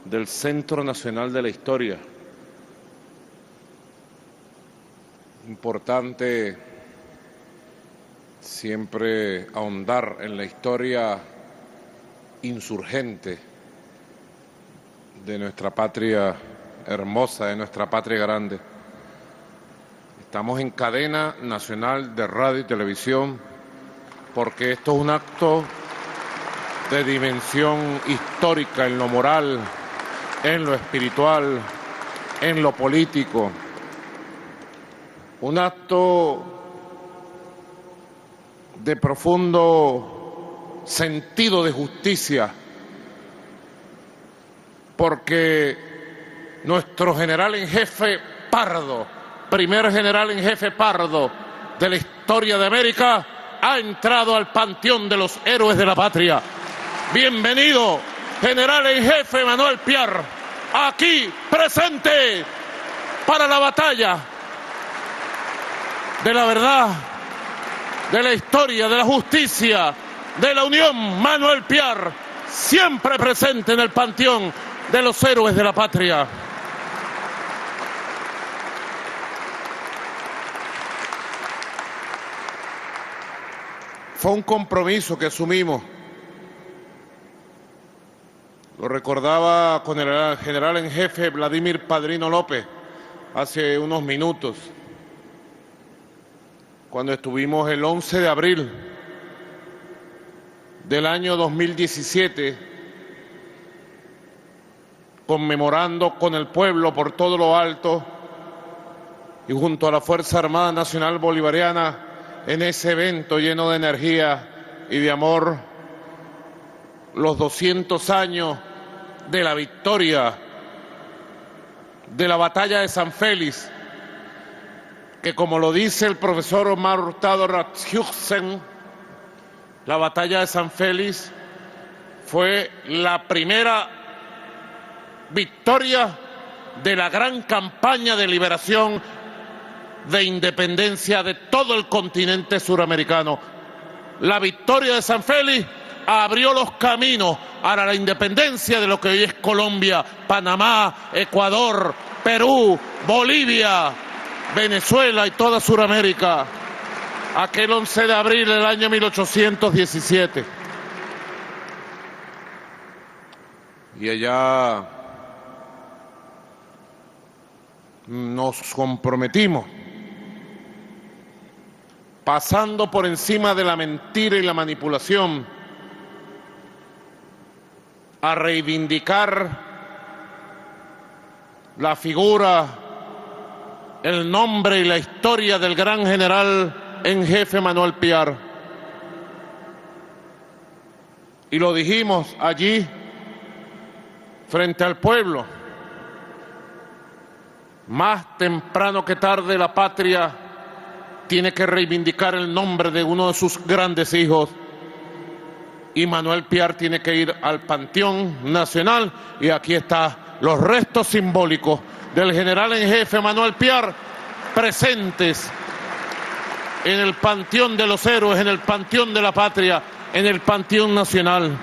del Centro Nacional de la Historia. Importante siempre ahondar en la historia insurgente de nuestra patria hermosa, de nuestra patria grande. Estamos en cadena nacional de radio y televisión porque esto es un acto de dimensión histórica en lo moral, en lo espiritual, en lo político. Un acto de profundo sentido de justicia, porque nuestro general en jefe Pardo, primer general en jefe Pardo de la historia de América, ha entrado al panteón de los héroes de la patria. Bienvenido, general en jefe Manuel Piar, aquí presente para la batalla de la verdad, de la historia, de la justicia, de la unión. Manuel Piar, siempre presente en el panteón de los héroes de la patria. Fue un compromiso que asumimos. Lo recordaba con el general en jefe Vladimir Padrino López hace unos minutos, cuando estuvimos el 11 de abril del año 2017 conmemorando con el pueblo por todo lo alto y junto a la Fuerza Armada Nacional Bolivariana en ese evento lleno de energía y de amor, los 200 años de la victoria de la batalla de San Félix, que como lo dice el profesor Omar Hurtado Rathjusen, la batalla de San Félix fue la primera victoria de la gran campaña de liberación de independencia de todo el continente suramericano. La victoria de San Félix abrió los caminos a la independencia de lo que hoy es Colombia, Panamá, Ecuador, Perú, Bolivia, Venezuela y toda Suramérica, aquel 11 de abril del año 1817. Y allá nos comprometimos, pasando por encima de la mentira y la manipulación, a reivindicar la figura, el nombre y la historia del gran general en jefe Manuel Piar. Y lo dijimos allí, frente al pueblo: más temprano que tarde la patria tiene que reivindicar el nombre de uno de sus grandes hijos, y Manuel Piar tiene que ir al Panteón Nacional, y aquí están los restos simbólicos del general en jefe Manuel Piar presentes en el Panteón de los Héroes, en el Panteón de la Patria, en el Panteón Nacional.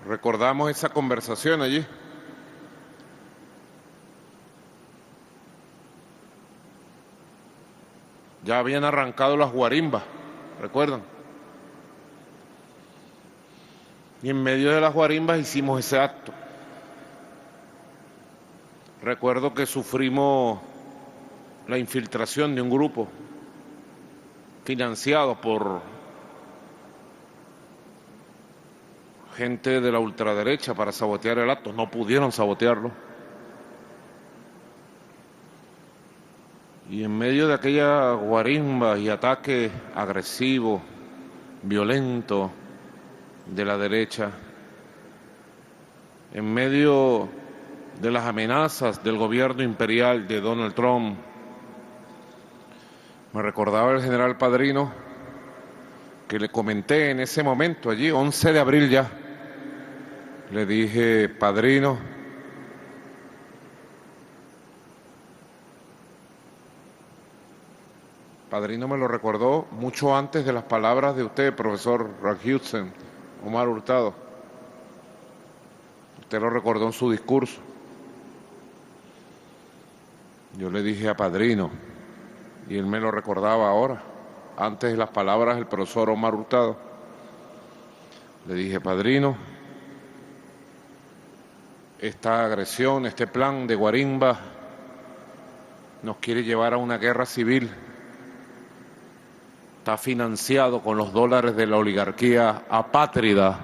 Recordamos esa conversación allí. Ya habían arrancado las guarimbas, ¿recuerdan? Y en medio de las guarimbas hicimos ese acto. Recuerdo que sufrimos la infiltración de un grupo financiado por gente de la ultraderecha para sabotear el acto. No pudieron sabotearlo. Y en medio de aquella guarimba y ataque agresivo, violento de la derecha, en medio de las amenazas del gobierno imperial de Donald Trump, me recordaba el general Padrino que le comenté en ese momento allí, 11 de abril ya, le dije: Padrino, Padrino me lo recordó mucho antes de las palabras de usted, profesor Rathjusen, Omar Hurtado. Usted lo recordó en su discurso. Yo le dije a Padrino, y él me lo recordaba ahora, antes de las palabras del profesor Omar Hurtado. Le dije: Padrino, esta agresión, este plan de guarimba nos quiere llevar a una guerra civil está financiado con los dólares de la oligarquía apátrida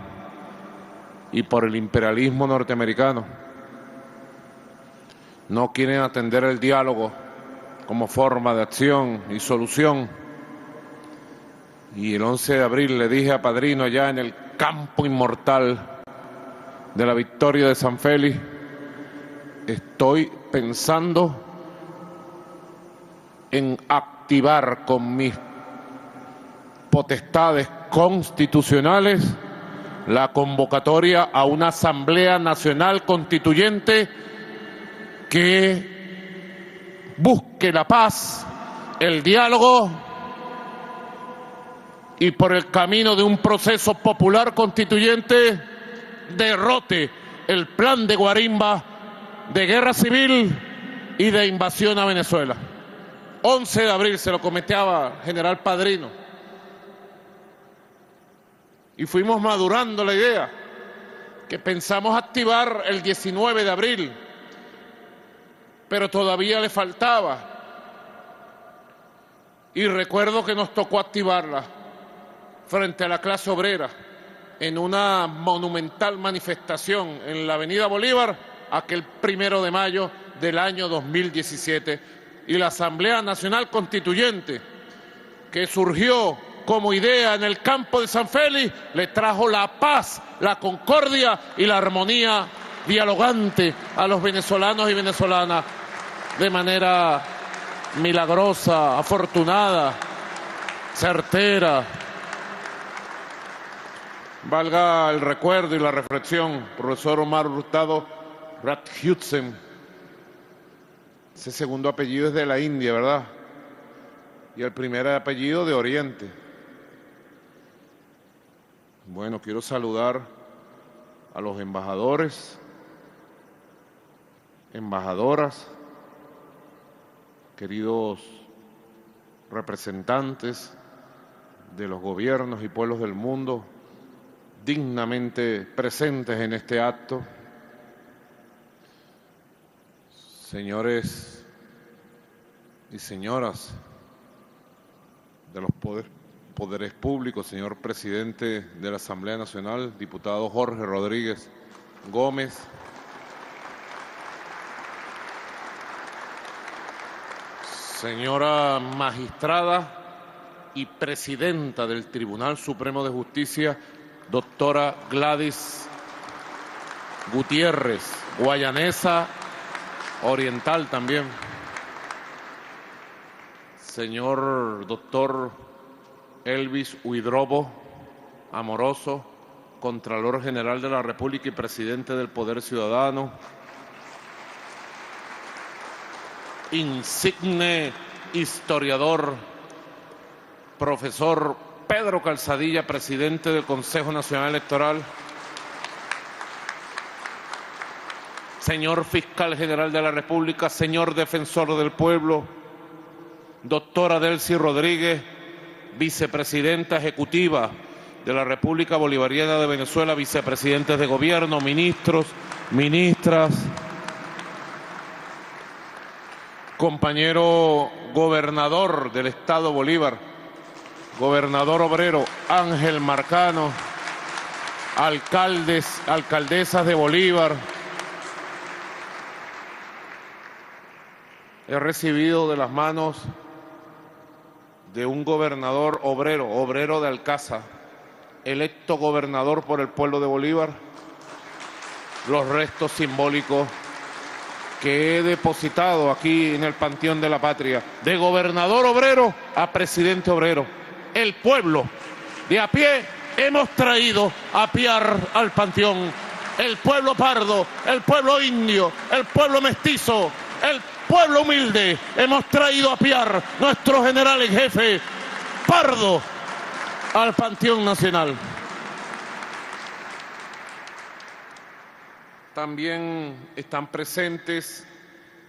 y por el imperialismo norteamericano. No quieren atender el diálogo como forma de acción y solución. Y el 11 de abril le dije a Padrino allá en el campo inmortal de la victoria de San Félix, estoy pensando en activar con mis potestades constitucionales la convocatoria a una Asamblea Nacional Constituyente que busque la paz, el diálogo y por el camino de un proceso popular constituyente derrote el plan de Guarimba de guerra civil y de invasión a Venezuela. 11 de abril se lo comentaba general Padrino. Y fuimos madurando la idea que pensamos activar el 19 de abril, pero todavía le faltaba. Y recuerdo que nos tocó activarla frente a la clase obrera en una monumental manifestación en la Avenida Bolívar aquel 1 de mayo del año 2017. Y la Asamblea Nacional Constituyente, que surgió como idea en el campo de San Félix, le trajo la paz, la concordia y la armonía dialogante a los venezolanos y venezolanas de manera milagrosa, afortunada, certera. Valga el recuerdo y la reflexión, profesor Omar Hurtado Rathhutzen, ese segundo apellido es de la India, ¿verdad? Y el primer apellido de Oriente. Bueno, quiero saludar a los embajadores, embajadoras, queridos representantes de los gobiernos y pueblos del mundo dignamente presentes en este acto, señores y señoras de los poderes públicos, señor presidente de la Asamblea Nacional, diputado Jorge Rodríguez Gómez, señora magistrada y presidenta del Tribunal Supremo de Justicia, doctora Gladys Gutiérrez, guayanesa oriental también, señor doctor Elvis Huidrobo Amoroso, Contralor General de la República y presidente del Poder Ciudadano, insigne historiador, profesor Pedro Calzadilla, presidente del Consejo Nacional Electoral, señor fiscal general de la República, señor defensor del pueblo, doctora Delcy Rodríguez, vicepresidenta ejecutiva de la República Bolivariana de Venezuela, vicepresidentes de gobierno, ministros, ministras, compañero gobernador del Estado Bolívar, gobernador obrero Ángel Marcano, alcaldes, alcaldesas de Bolívar. He recibido de las manos de un gobernador obrero de Alcázar, electo gobernador por el pueblo de Bolívar, los restos simbólicos que he depositado aquí en el Panteón de la Patria, de gobernador obrero a presidente obrero. El pueblo de a pie hemos traído a piar al Panteón, el pueblo pardo, el pueblo indio, el pueblo mestizo, el pueblo humilde, hemos traído a piar nuestro general en jefe pardo al Panteón Nacional. También están presentes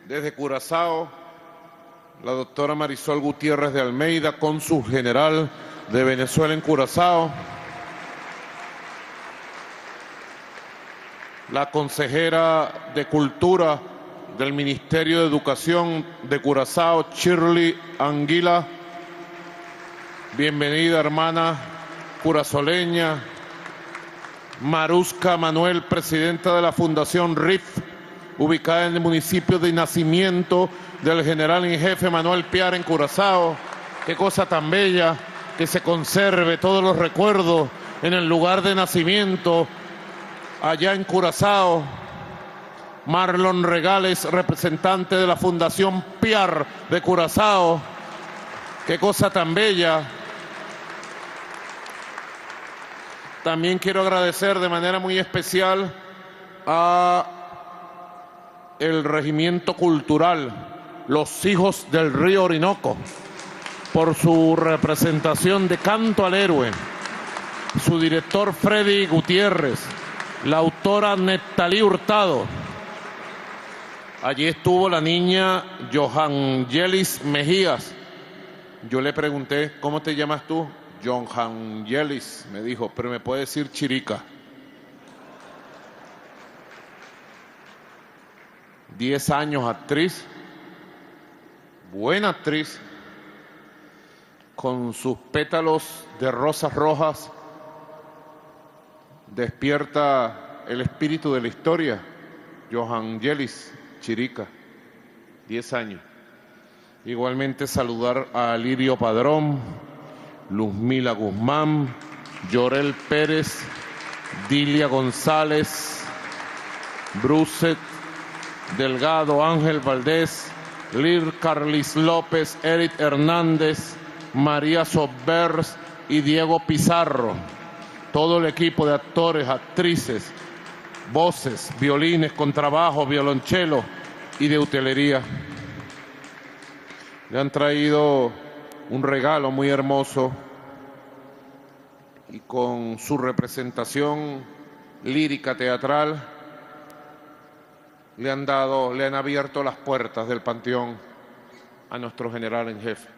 desde Curazao la doctora Marisol Gutiérrez de Almeida, cónsul general de Venezuela en Curazao, la consejera de Cultura del Ministerio de Educación de Curazao, Shirley Anguila, Bienvenida, hermana curazoleña. Marusca Manuel, presidenta de la Fundación RIF, ubicada en el municipio de nacimiento del general en jefe Manuel Piar en Curazao. Qué cosa tan bella que se conserve todos los recuerdos en el lugar de nacimiento, allá en Curazao. Marlon Regales, representante de la Fundación Piar de Curazao. Qué cosa tan bella. También quiero agradecer de manera muy especial a el Regimiento Cultural Los Hijos del Río Orinoco por su representación de Canto al Héroe, su director Freddy Gutiérrez, la autora Netalí Hurtado. Allí estuvo la niña Johangelis Mejías. Yo le pregunté, ¿cómo te llamas tú? Johangelis, me dijo, pero me puede decir Chirica. 10 años actriz, buena actriz, con sus pétalos de rosas rojas, despierta el espíritu de la historia. Johangelis Chirica, 10 años. Igualmente saludar a Lirio Padrón, Luzmila Guzmán, Llorel Pérez, Dilia González, Bruset Delgado, Ángel Valdés, Lir Carlis López, Eric Hernández, María Sobers y Diego Pizarro. Todo el equipo de actores, actrices, voces, violines, contrabajo, violonchelo y de utilería. Le han traído un regalo muy hermoso y con su representación lírica teatral le han abierto las puertas del panteón a nuestro general en jefe,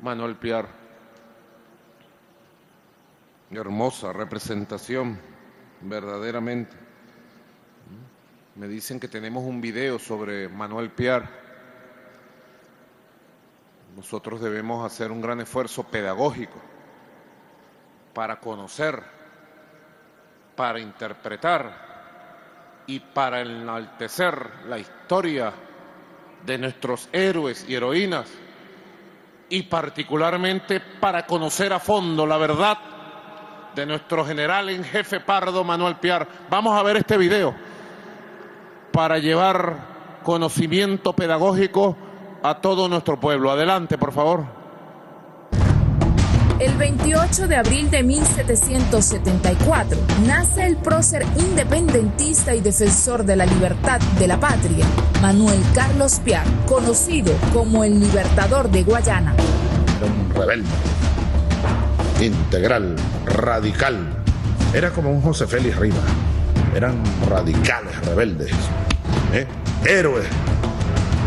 Manuel Piar. Hermosa representación, verdaderamente. Me dicen que tenemos un video sobre Manuel Piar. Nosotros debemos hacer un gran esfuerzo pedagógico para conocer, para interpretar y para enaltecer la historia de nuestros héroes y heroínas, y particularmente para conocer a fondo la verdad de nuestro general en jefe Pardo Manuel Piar. Vamos a ver este video para llevar conocimiento pedagógico a todo nuestro pueblo. Adelante, por favor. El 28 de abril de 1774 nace el prócer independentista y defensor de la libertad de la patria, Manuel Carlos Piar, conocido como el Libertador de Guayana. Era un rebelde, integral, radical. Era como un José Félix Rivas. Eran radicales, rebeldes, héroes,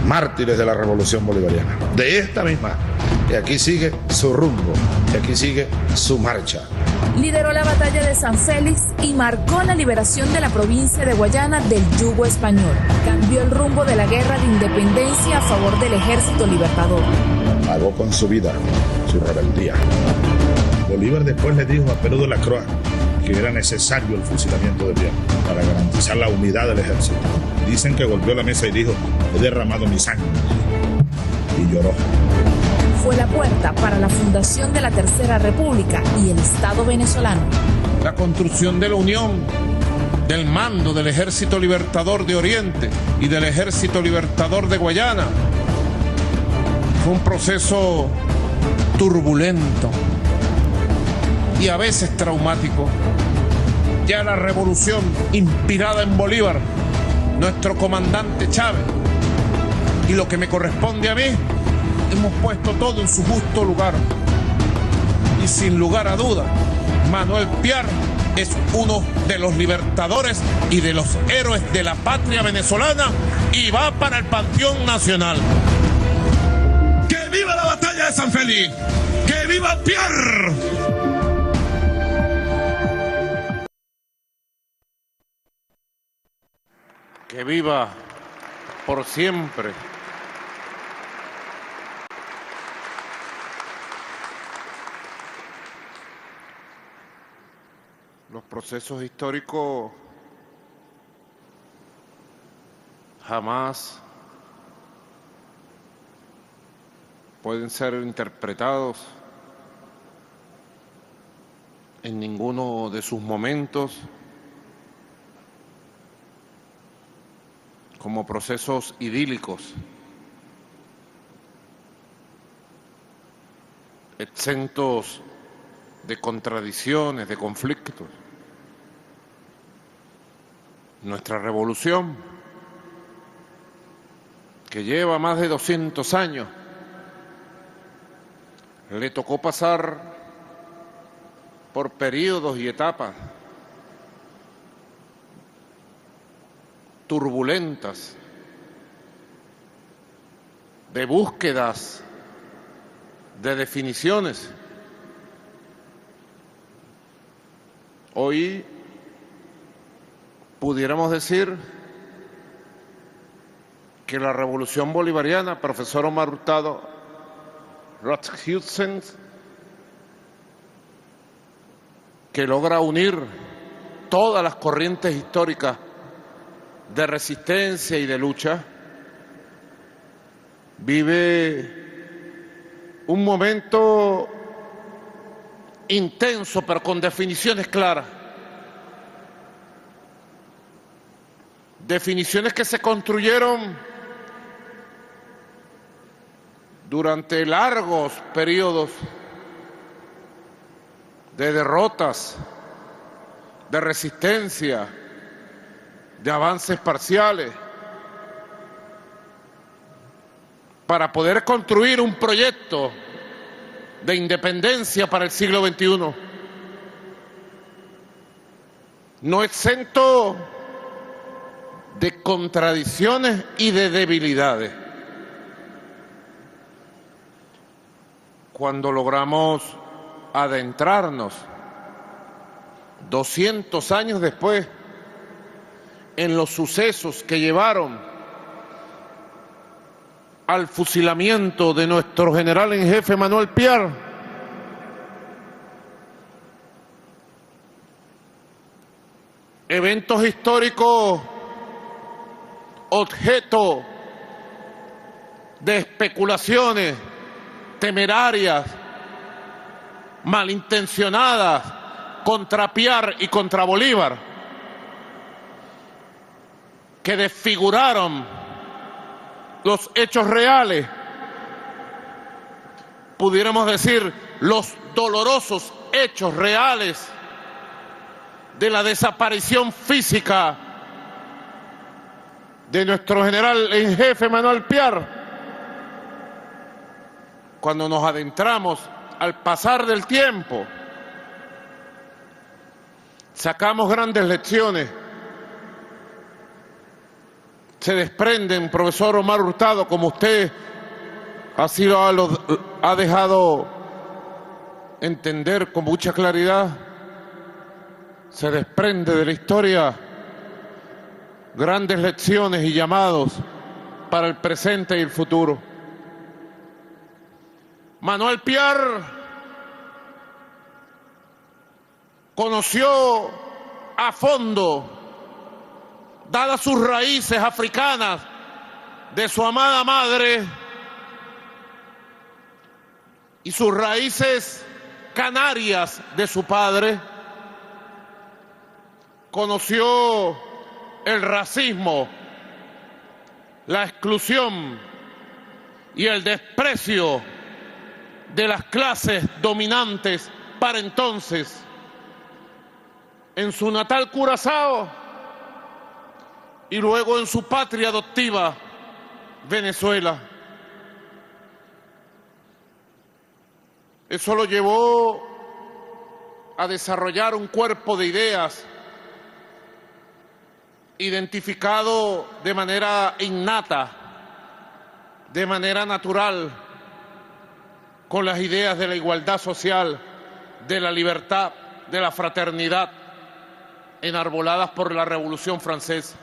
mártires de la Revolución Bolivariana. De esta misma, que aquí sigue su rumbo, que aquí sigue su marcha. Lideró la batalla de San Félix y marcó la liberación de la provincia de Guayana del yugo español. Cambió el rumbo de la guerra de independencia a favor del ejército libertador. Pagó con su vida su rebeldía. Bolívar después le dijo a Perú de la Croix que era necesario el fusilamiento de Piar para garantizar la unidad del ejército. Dicen que golpeó la mesa y dijo: he derramado mi sangre. Y lloró. Fue la puerta para la fundación de la Tercera República y el Estado venezolano. La construcción de la unión, del mando del Ejército Libertador de Oriente y del Ejército Libertador de Guayana fue un proceso turbulento y a veces traumático. Ya la revolución inspirada en Bolívar, nuestro comandante Chávez, y lo que me corresponde a mí, hemos puesto todo en su justo lugar. Y sin lugar a duda, Manuel Piar es uno de los libertadores y de los héroes de la patria venezolana y va para el Panteón Nacional. ¡Que viva la batalla de San Félix! ¡Que viva Piar! Que viva por siempre. procesos históricos jamás pueden ser interpretados en ninguno de sus momentos como procesos idílicos, exentos de contradicciones, de conflictos. Nuestra revolución, que lleva más de 200 años, le tocó pasar por periodos y etapas turbulentas, de búsquedas, de definiciones. Hoy pudiéramos decir que la revolución bolivariana, profesor Omar Hurtado Rothschild, que logra unir todas las corrientes históricas de resistencia y de lucha, vive un momento intenso, pero con definiciones claras. Definiciones que se construyeron durante largos periodos de derrotas, de resistencia, de avances parciales, para poder construir un proyecto de independencia para el siglo XXI, no exento de contradicciones y de debilidades. Cuando logramos adentrarnos 200 años después en los sucesos que llevaron al fusilamiento de nuestro general en jefe Manuel Piar, eventos históricos objeto de especulaciones temerarias, malintencionadas contra Piar y contra Bolívar, que desfiguraron los hechos reales, pudiéramos decir los dolorosos hechos reales de la desaparición física de nuestro general en jefe Manuel Piar. Cuando nos adentramos al pasar del tiempo, sacamos grandes lecciones. Se desprenden, profesor Omar Hurtado, como usted así lo ha dejado entender con mucha claridad, se desprende de la historia grandes lecciones y llamados para el presente y el futuro. Manuel Piar conoció a fondo, dadas sus raíces africanas de su amada madre y sus raíces canarias de su padre, conoció el racismo, la exclusión y el desprecio de las clases dominantes para entonces en su natal Curazao y luego en su patria adoptiva, Venezuela. Eso lo llevó a desarrollar un cuerpo de ideas identificado de manera innata, de manera natural, con las ideas de la igualdad social, de la libertad, de la fraternidad, enarboladas por la Revolución Francesa.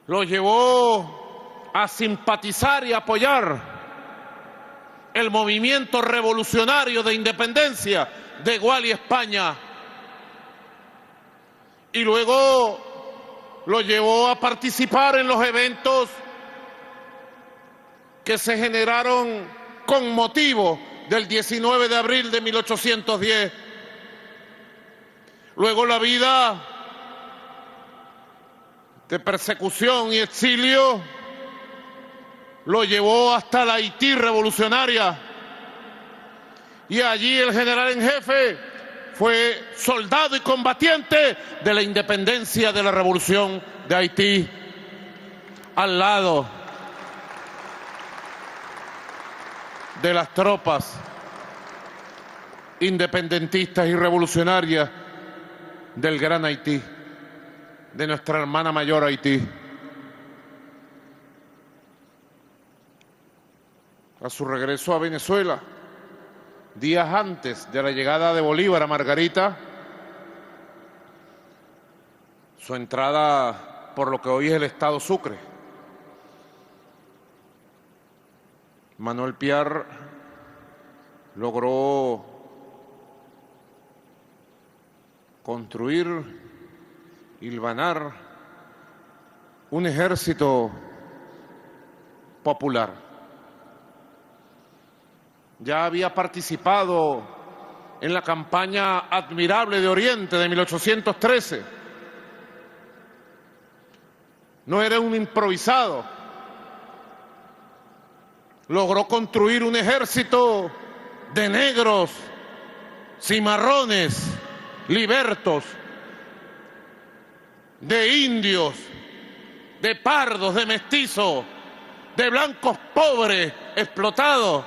Lo llevó a simpatizar y apoyar el movimiento revolucionario de independencia de Gual y España y luego lo llevó a participar en los eventos que se generaron con motivo del 19 de abril de 1810. Luego la vida de persecución y exilio lo llevó hasta la Haití revolucionaria, y allí el general en jefe fue soldado y combatiente de la independencia de la revolución de Haití, al lado de las tropas independentistas y revolucionarias del Gran Haití, de nuestra hermana mayor Haití. A su regreso a Venezuela, días antes de la llegada de Bolívar a Margarita, su entrada por lo que hoy es el estado Sucre, Manuel Piar logró construir, hilvanar un ejército popular. Ya había participado en la campaña admirable de Oriente de 1813. No era un improvisado. Logró construir un ejército de negros, cimarrones, libertos, de indios, de pardos, de mestizos, de blancos pobres, explotados.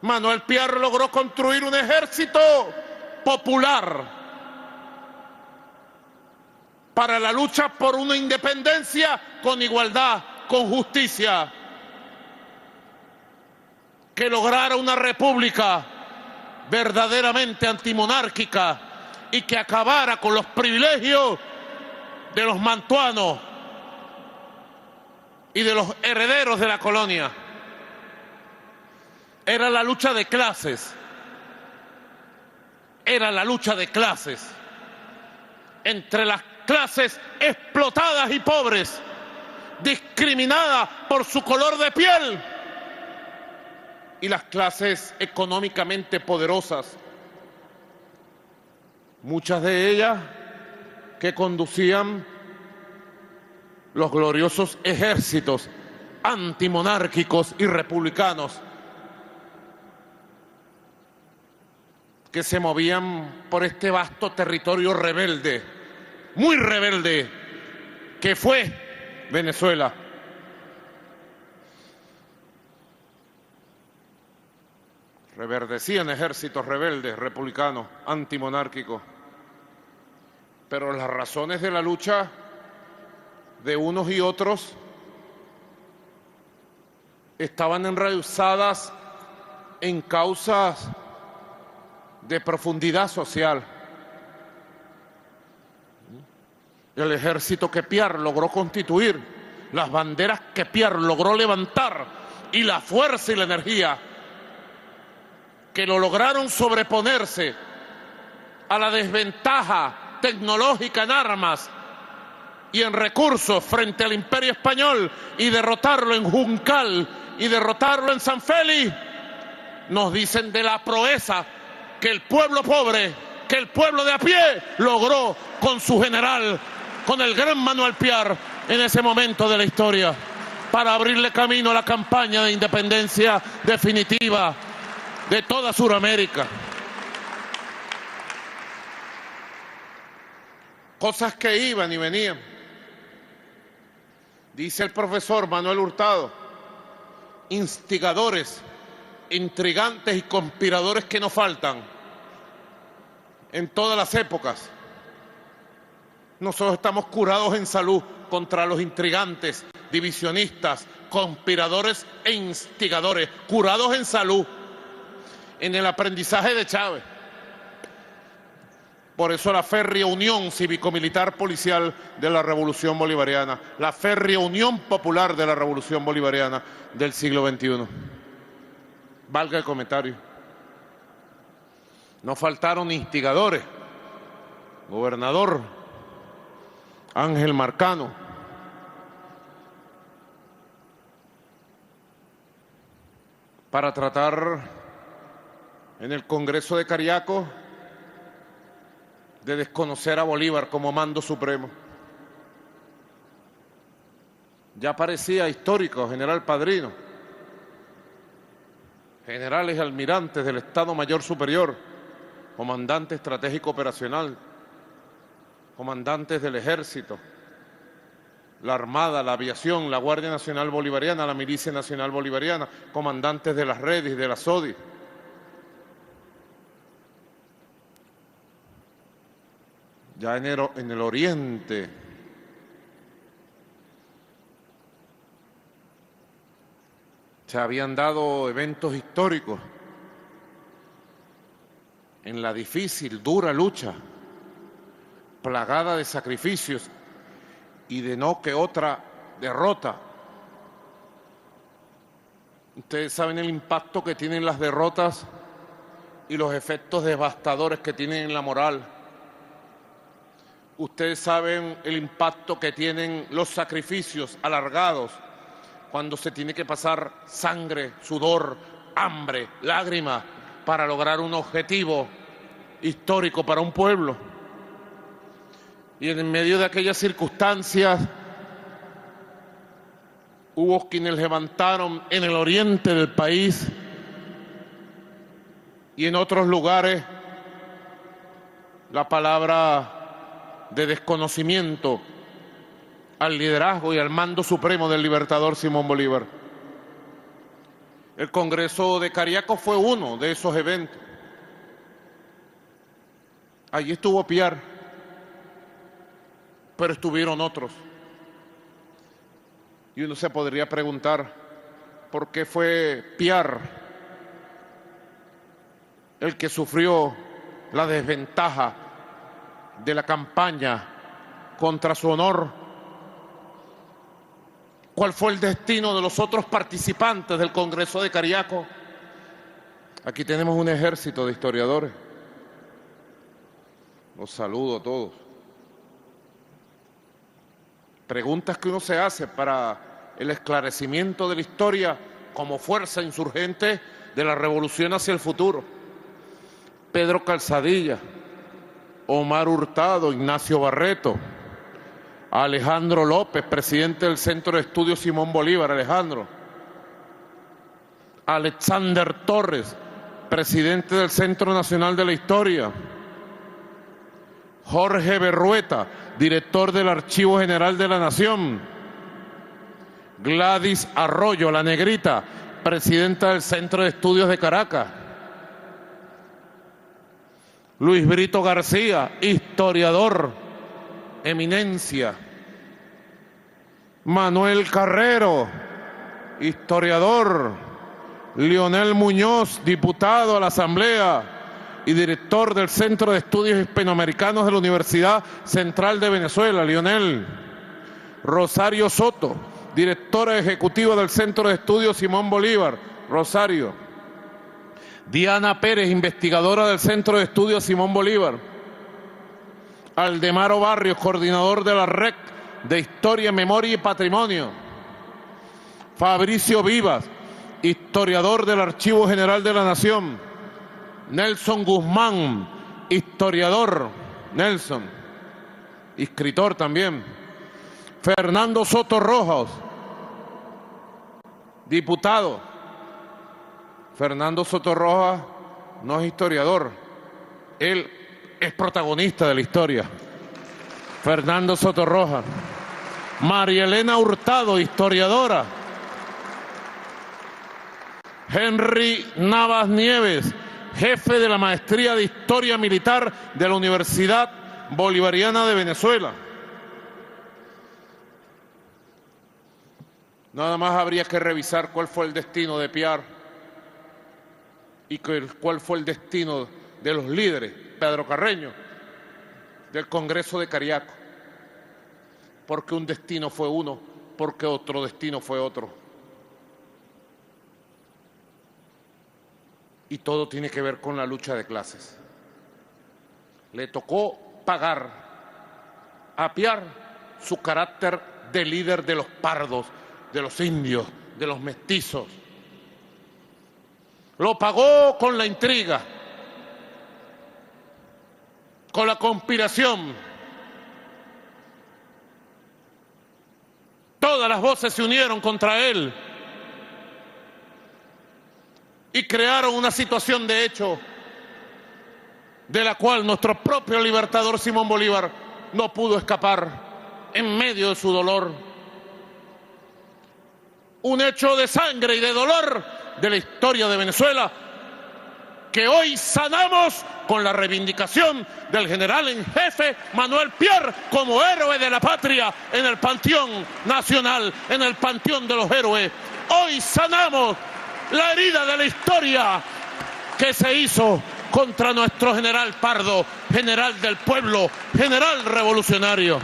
Manuel Piar logró construir un ejército popular para la lucha por una independencia con igualdad, con justicia, que lograra una república verdaderamente antimonárquica y que acabara con los privilegios de los mantuanos y de los herederos de la colonia. Era la lucha de clases, era la lucha de clases entre las clases explotadas y pobres, discriminadas por su color de piel, y las clases económicamente poderosas, muchas de ellas que conducían los gloriosos ejércitos antimonárquicos y republicanos que se movían por este vasto territorio rebelde, muy rebelde, que fue Venezuela. Reverdecían ejércitos rebeldes, republicanos, antimonárquicos. Pero las razones de la lucha de unos y otros estaban enraizadas en causas de profundidad social. El ejército que Piar logró constituir, las banderas que Piar logró levantar y la fuerza y la energía que lo lograron sobreponerse a la desventaja tecnológica en armas y en recursos frente al Imperio Español y derrotarlo en Juncal y derrotarlo en San Félix, nos dicen de la proeza que el pueblo pobre, que el pueblo de a pie logró con su general, con el gran Manuel Piar en ese momento de la historia, para abrirle camino a la campaña de independencia definitiva de toda Sudamérica. Cosas que iban y venían. Dice el profesor Manuel Hurtado, instigadores, intrigantes y conspiradores que no faltan en todas las épocas. Nosotros estamos curados en salud contra los intrigantes, divisionistas, conspiradores e instigadores, curados en salud en el aprendizaje de Chávez. Por eso la férrea unión cívico-militar policial de la Revolución Bolivariana, la férrea unión popular de la Revolución Bolivariana del siglo XXI. Valga el comentario. No faltaron instigadores, gobernador Ángel Marcano, para tratar en el Congreso de Cariaco de desconocer a Bolívar como mando supremo. Ya parecía histórico, general Padrino, generales y almirantes del Estado Mayor Superior, comandante estratégico operacional, comandantes del Ejército, la Armada, la Aviación, la Guardia Nacional Bolivariana, la Milicia Nacional Bolivariana, comandantes de las redes y de la SODI. Ya en el oriente se habían dado eventos históricos en la difícil, dura lucha, plagada de sacrificios y de no que otra derrota. Ustedes saben el impacto que tienen las derrotas y los efectos devastadores que tienen en la moral. Ustedes saben el impacto que tienen los sacrificios alargados cuando se tiene que pasar sangre, sudor, hambre, lágrimas para lograr un objetivo histórico para un pueblo. Y en medio de aquellas circunstancias hubo quienes levantaron en el oriente del país y en otros lugares la palabra de desconocimiento al liderazgo y al mando supremo del libertador Simón Bolívar. El Congreso de Cariaco fue uno de esos eventos. Allí estuvo Piar, pero estuvieron otros. Y uno se podría preguntar, ¿por qué fue Piar el que sufrió la desventaja de la campaña contra su honor? ¿Cuál fue el destino de los otros participantes del Congreso de Cariaco? Aquí tenemos un ejército de historiadores. Los saludo a todos. Preguntas que uno se hace para el esclarecimiento de la historia como fuerza insurgente de la revolución hacia el futuro. Pedro Calzadilla, Omar Hurtado, Ignacio Barreto, Alejandro López, presidente del Centro de Estudios Simón Bolívar, Alejandro. Alexander Torres, presidente del Centro Nacional de la Historia. Jorge Berrueta, director del Archivo General de la Nación. Gladys Arroyo, la negrita, presidenta del Centro de Estudios de Caracas. Luis Brito García, historiador, eminencia. Manuel Carrero, historiador. Leonel Muñoz, diputado a la Asamblea y director del Centro de Estudios Hispanoamericanos de la Universidad Central de Venezuela, Leonel. Rosario Soto, directora ejecutiva del Centro de Estudios Simón Bolívar, Rosario. Diana Pérez, investigadora del Centro de Estudios Simón Bolívar. Aldemaro Barrios, coordinador de la REC de Historia, Memoria y Patrimonio. Fabricio Vivas, historiador del Archivo General de la Nación. Nelson Guzmán, historiador. Nelson, escritor también. Fernando Soto Rojas, diputado. Fernando Soto Rojas no es historiador, él es protagonista de la historia. Fernando Soto Rojas. María Elena Hurtado, historiadora. Henry Navas Nieves, jefe de la Maestría de Historia Militar de la Universidad Bolivariana de Venezuela. Nada más habría que revisar cuál fue el destino de Piar y cuál fue el destino de los líderes, Pedro Carreño, del Congreso de Cariaco. Porque un destino fue uno, porque otro destino fue otro. Y todo tiene que ver con la lucha de clases. Le tocó pagar a Piar su carácter de líder de los pardos, de los indios, de los mestizos. Lo pagó con la intriga, con la conspiración. Todas las voces se unieron contra él y crearon una situación de hecho de la cual nuestro propio libertador Simón Bolívar no pudo escapar en medio de su dolor. Un hecho de sangre y de dolor de la historia de Venezuela que hoy sanamos con la reivindicación del general en jefe Manuel Piar como héroe de la patria en el panteón nacional, en el panteón de los héroes. Hoy sanamos la herida de la historia que se hizo contra nuestro general Pardo, general del pueblo, general revolucionario.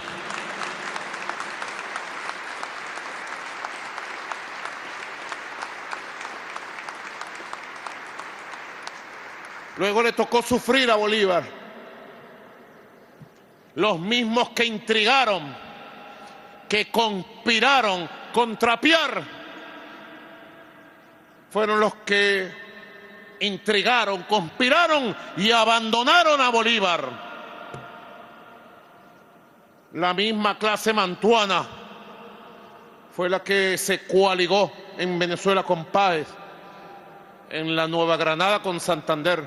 Luego le tocó sufrir a Bolívar. Los mismos que intrigaron, que conspiraron contra Piar, fueron los que intrigaron, conspiraron y abandonaron a Bolívar. La misma clase mantuana fue la que se coaligó en Venezuela con Páez, en la Nueva Granada con Santander,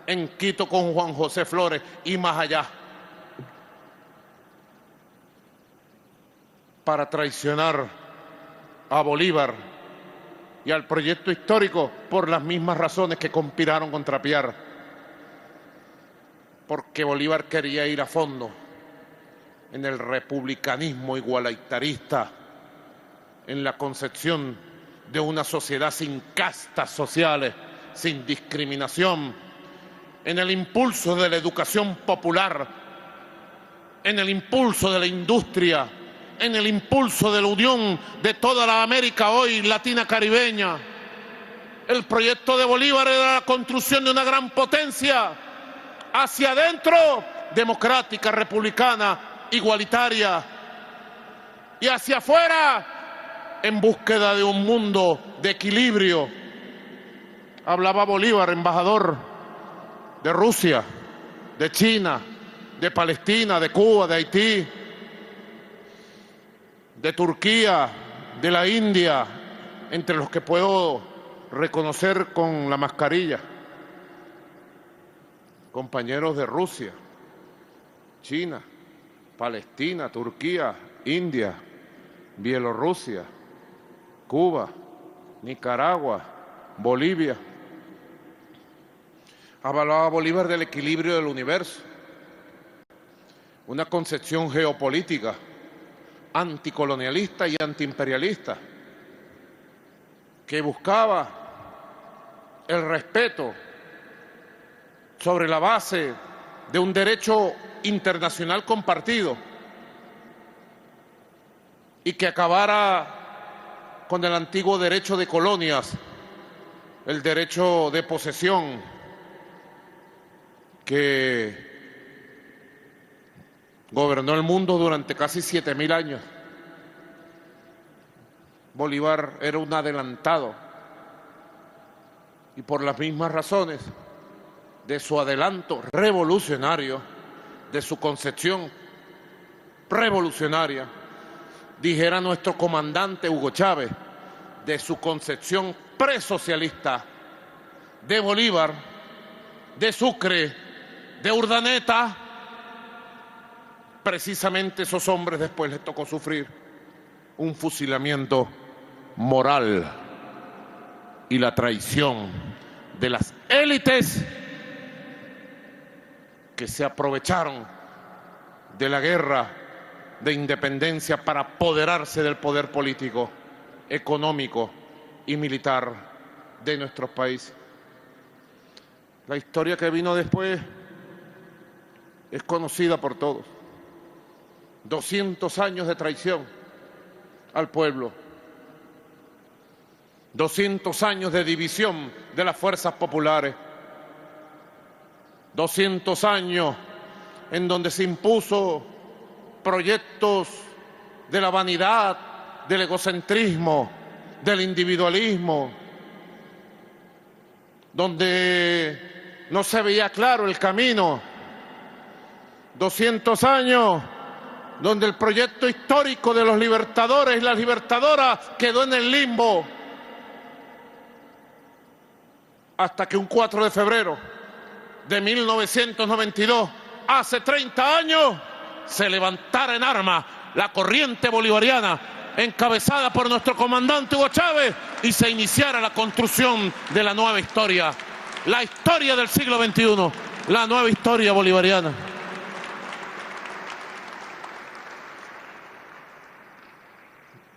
en Quito con Juan José Flores y más allá, para traicionar a Bolívar y al proyecto histórico por las mismas razones que conspiraron contra Piar. Porque Bolívar quería ir a fondo en el republicanismo igualitarista, en la concepción de una sociedad sin castas sociales, sin discriminación, en el impulso de la educación popular, en el impulso de la industria, en el impulso de la unión de toda la América hoy latina caribeña. El proyecto de Bolívar era la construcción de una gran potencia hacia adentro, democrática, republicana, igualitaria, y hacia afuera, en búsqueda de un mundo de equilibrio. Hablaba Bolívar, embajador de Rusia, de China, de Palestina, de Cuba, de Haití, de Turquía, de la India, entre los que puedo reconocer con la mascarilla. Compañeros de Rusia, China, Palestina, Turquía, India, Bielorrusia, Cuba, Nicaragua, Bolivia. Hablaba Bolívar del equilibrio del universo, una concepción geopolítica anticolonialista y antiimperialista que buscaba el respeto sobre la base de un derecho internacional compartido y que acabara con el antiguo derecho de colonias, el derecho de posesión que gobernó el mundo durante casi 7.000 años. Bolívar era un adelantado y por las mismas razones de su adelanto revolucionario, de su concepción revolucionaria, dijera nuestro comandante Hugo Chávez, de su concepción presocialista, de Bolívar, de Sucre, de Urdaneta. Precisamente esos hombres después les tocó sufrir un fusilamiento moral y la traición de las élites que se aprovecharon de la guerra de independencia para apoderarse del poder político, económico y militar de nuestros países. La historia que vino después es conocida por todos. 200 años de traición al pueblo. 200 años de división de las fuerzas populares. 200 años en donde se impuso proyectos de la vanidad, del egocentrismo, del individualismo, donde no se veía claro el camino. 200 años donde el proyecto histórico de los libertadores y las libertadoras quedó en el limbo, hasta que un 4 de febrero de 1992, hace 30 años, se levantara en armas la corriente bolivariana encabezada por nuestro comandante Hugo Chávez y se iniciara la construcción de la nueva historia, la historia del siglo XXI, la nueva historia bolivariana.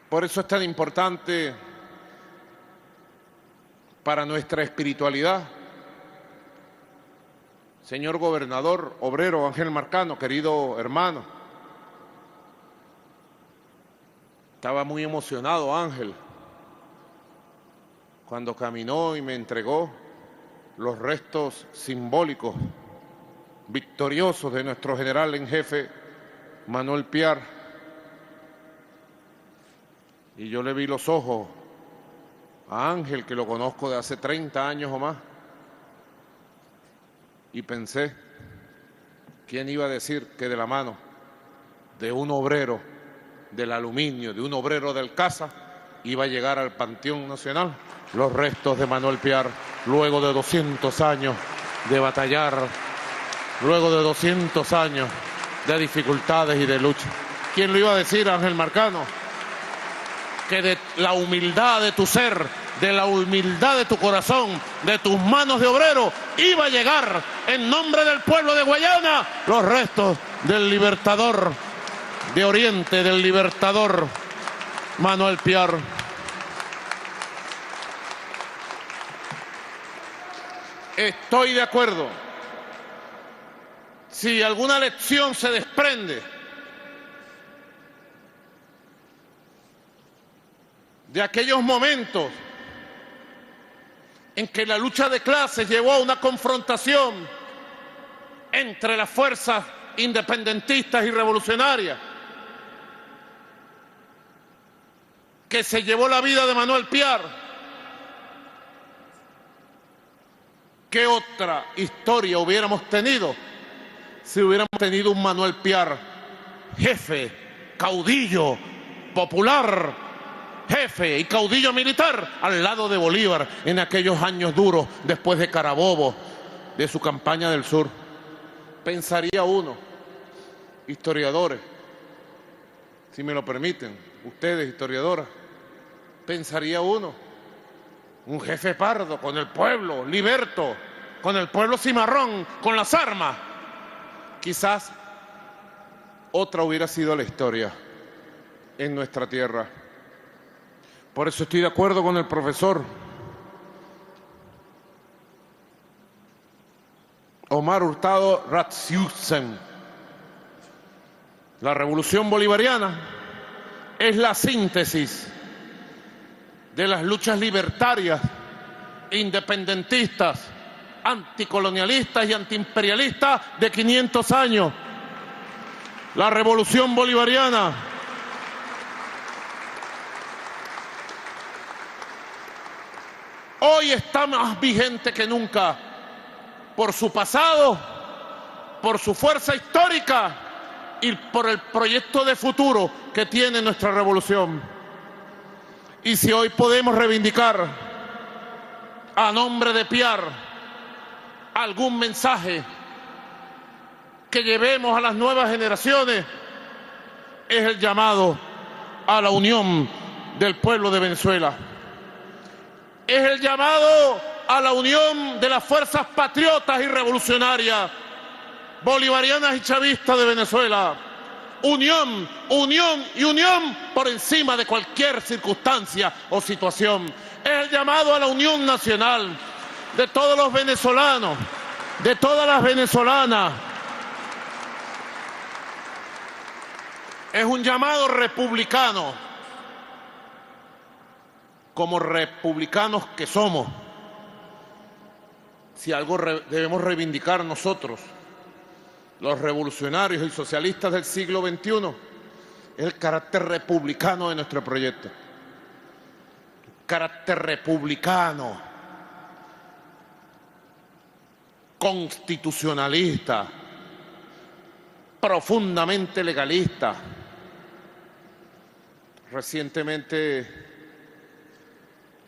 Por eso es tan importante para nuestra espiritualidad. Señor gobernador obrero Ángel Marcano, querido hermano, estaba muy emocionado Ángel cuando caminó y me entregó los restos simbólicos, victoriosos de nuestro general en jefe, Manuel Piar. Y yo le vi los ojos a Ángel, que lo conozco de hace 30 años o más, y pensé, ¿quién iba a decir que de la mano de un obrero del aluminio, de un obrero del Casa, iba a llegar al Panteón Nacional los restos de Manuel Piar, luego de 200 años de batallar, luego de 200 años de dificultades y de lucha? ¿Quién lo iba a decir, Ángel Marcano? Que de la humildad de tu ser, de la humildad de tu corazón, de tus manos de obrero, iba a llegar en nombre del pueblo de Guayana los restos del libertador de Oriente, del libertador Manuel Piar. Estoy de acuerdo. Si alguna lección se desprende de aquellos momentos en que la lucha de clases llevó a una confrontación entre las fuerzas independentistas y revolucionarias, que se llevó la vida de Manuel Piar, ¿qué otra historia hubiéramos tenido si hubiéramos tenido un Manuel Piar, jefe, caudillo, popular, jefe y caudillo militar, al lado de Bolívar en aquellos años duros después de Carabobo, de su campaña del sur? Pensaría uno, historiadores, si me lo permiten, ustedes historiadoras, pensaría uno, un jefe pardo con el pueblo liberto, con el pueblo cimarrón, con las armas. Quizás otra hubiera sido la historia en nuestra tierra. Por eso estoy de acuerdo con el profesor Omar Hurtado Ratsiusen. La revolución bolivariana es la síntesis de las luchas libertarias, independentistas, anticolonialistas y antiimperialistas de 500 años. La revolución bolivariana hoy está más vigente que nunca por su pasado, por su fuerza histórica y por el proyecto de futuro que tiene nuestra revolución. Y si hoy podemos reivindicar a nombre de Piar algún mensaje que llevemos a las nuevas generaciones, es el llamado a la unión del pueblo de Venezuela. Es el llamado a la unión de las fuerzas patriotas y revolucionarias, bolivarianas y chavistas de Venezuela. Unión, unión y unión por encima de cualquier circunstancia o situación. Es el llamado a la unión nacional de todos los venezolanos, de todas las venezolanas. Es un llamado republicano, como republicanos que somos. Si algo debemos reivindicar nosotros, los revolucionarios y socialistas del siglo XXI, es el carácter republicano de nuestro proyecto. Carácter republicano, constitucionalista, profundamente legalista. Recientemente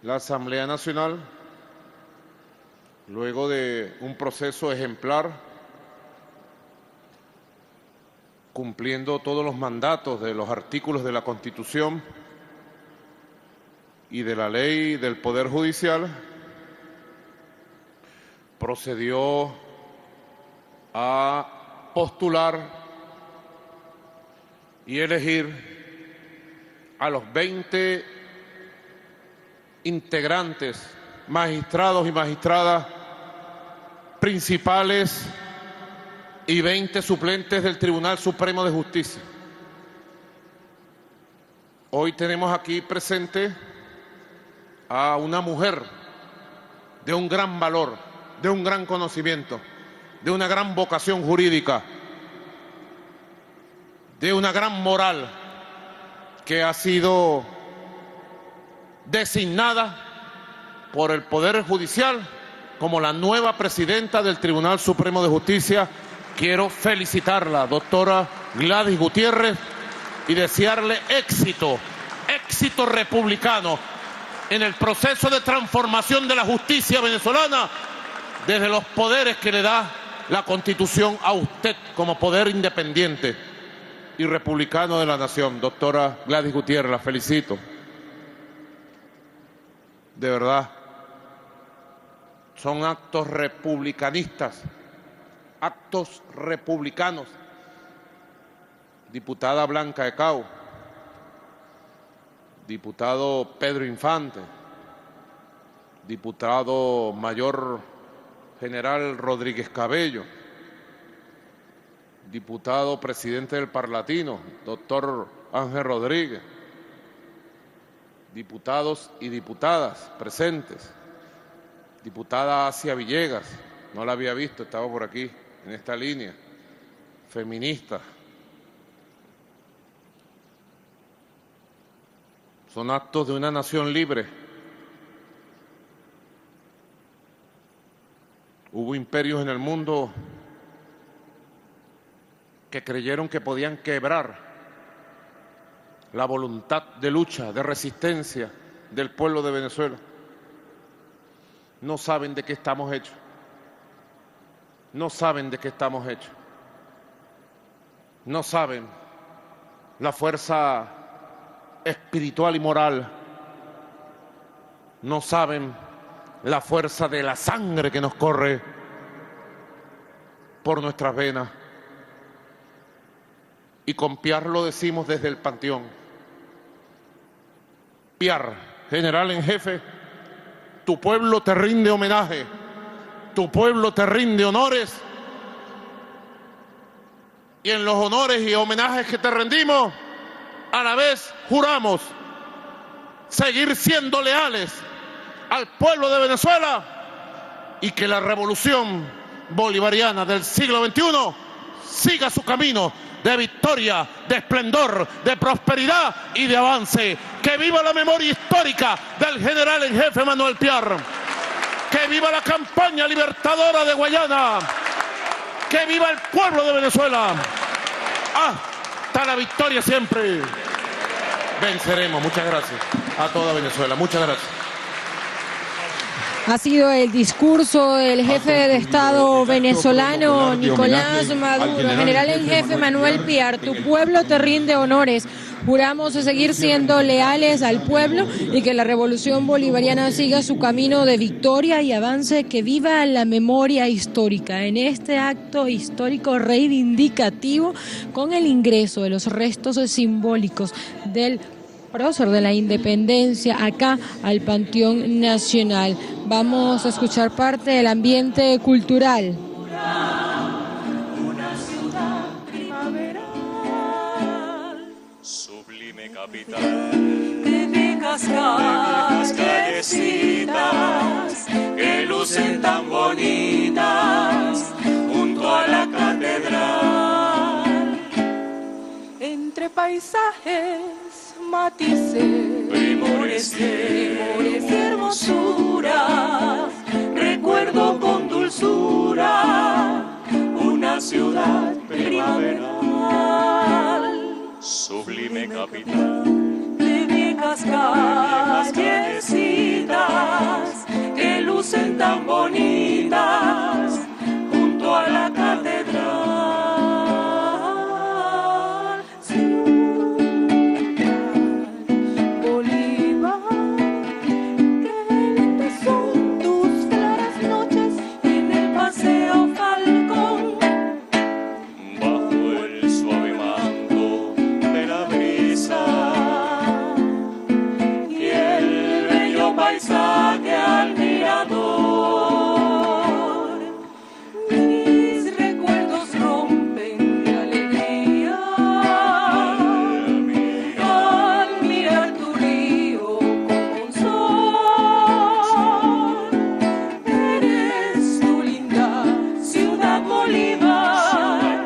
la Asamblea Nacional, luego de un proceso ejemplar, cumpliendo todos los mandatos de los artículos de la Constitución y de la ley del Poder Judicial, procedió a postular y elegir a los 20 integrantes, magistrados y magistradas principales y 20 suplentes del Tribunal Supremo de Justicia. Hoy tenemos aquí presente a una mujer de un gran valor, de un gran conocimiento, de una gran vocación jurídica, de una gran moral, que ha sido designada por el Poder Judicial como la nueva presidenta del Tribunal Supremo de Justicia. Quiero felicitarla, doctora Gladys Gutiérrez, y desearle éxito, éxito republicano en el proceso de transformación de la justicia venezolana desde los poderes que le da la Constitución a usted como poder independiente y republicano de la nación. Doctora Gladys Gutiérrez, la felicito. De verdad, son actos republicanistas, actos republicanos. Diputada Blanca Ecao, diputado Pedro Infante, diputado mayor general Rodríguez Cabello, diputado presidente del Parlatino, doctor Ángel Rodríguez, diputados y diputadas presentes, diputada Asia Villegas, no la había visto, estaba por aquí, en esta línea, feminista. Son actos de una nación libre. Hubo imperios en el mundo que creyeron que podían quebrar la voluntad de lucha, de resistencia del pueblo de Venezuela. No saben de qué estamos hechos. No saben de qué estamos hechos. No saben la fuerza espiritual y moral. No saben la fuerza de la sangre que nos corre por nuestras venas. Y con Piar lo decimos desde el Panteón. Piar, general en jefe, tu pueblo te rinde homenaje, tu pueblo te rinde honores, y en los honores y homenajes que te rendimos, a la vez juramos seguir siendo leales al pueblo de Venezuela y que la revolución bolivariana del siglo XXI siga su camino de victoria, de esplendor, de prosperidad y de avance. ¡Que viva la memoria histórica del general en jefe Manuel Piar! ¡Que viva la campaña libertadora de Guayana! ¡Que viva el pueblo de Venezuela! ¡Hasta la victoria siempre! Venceremos. Muchas gracias a toda Venezuela. Muchas gracias. Ha sido el discurso del jefe de Estado venezolano Nicolás Maduro. General en jefe Manuel Piar, tu pueblo te rinde honores. Juramos seguir siendo leales al pueblo y que la revolución bolivariana siga su camino de victoria y avance. Que viva la memoria histórica. En este acto histórico reivindicativo, con el ingreso de los restos simbólicos del prócer de la independencia acá al Panteón Nacional. Vamos a escuchar parte del ambiente cultural. Una ciudad primaveral, sublime capital de viejas callecitas que lucen tan bonitas junto a la catedral. catedral. Entre paisajes, matices, Primores primores y hermosuras, recuerdo con dulzura una ciudad primaveral, sublime capital de viejas callecitas que lucen tan bonitas junto a la catedral. Bolívar, qué lindas son tus claras noches en el paseo Falcón. Bajo el suave manto de la brisa y el bello paisaje al mirador, Mis recuerdos rompen de alegría al mirar tu río como un sol. Eres tu linda ciudad Bolívar,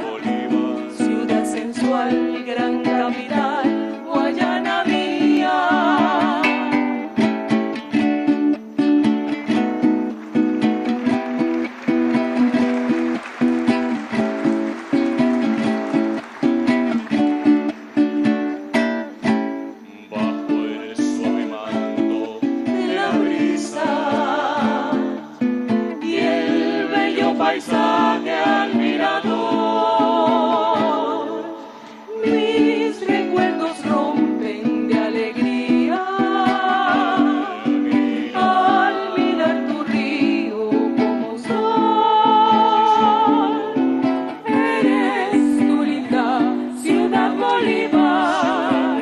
ciudad sensual, gran capital, Guayana mía. bajo el suave manto De la brisa y el bello paisaje al mirador. mis recuerdos rompen de alegría al mirar tu río como sol. Eres tu linda ciudad Bolívar,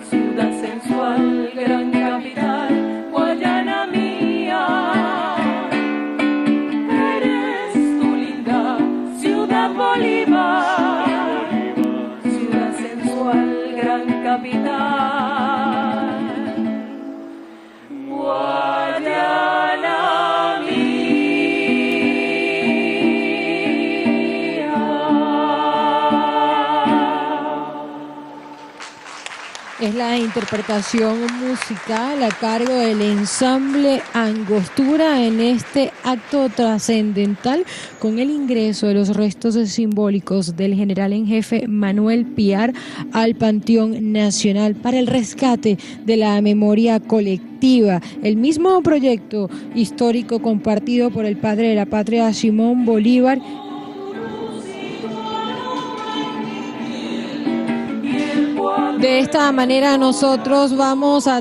ciudad sensual, gran capital, Guayana mía. Eres tu linda ciudad Bolívar, ciudad sensual, gran capital, Guayana mía. Es la interpretación musical a cargo del ensamble Angostura en este acto trascendental con el ingreso de los restos simbólicos del general en jefe Manuel Piar al Panteón Nacional para el rescate de la memoria colectiva. El mismo proyecto histórico compartido por el padre de la patria Simón Bolívar. De esta manera nosotros vamos a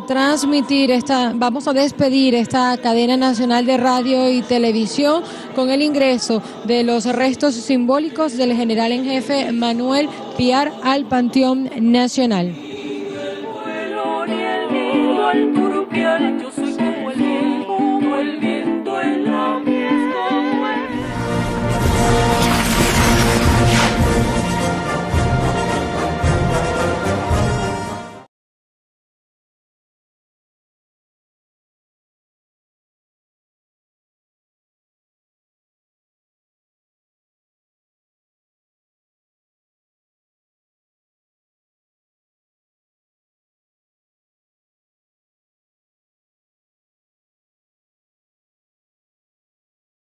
despedir esta cadena nacional de radio y televisión con el ingreso de los restos simbólicos del general en jefe Manuel Piar al Panteón Nacional.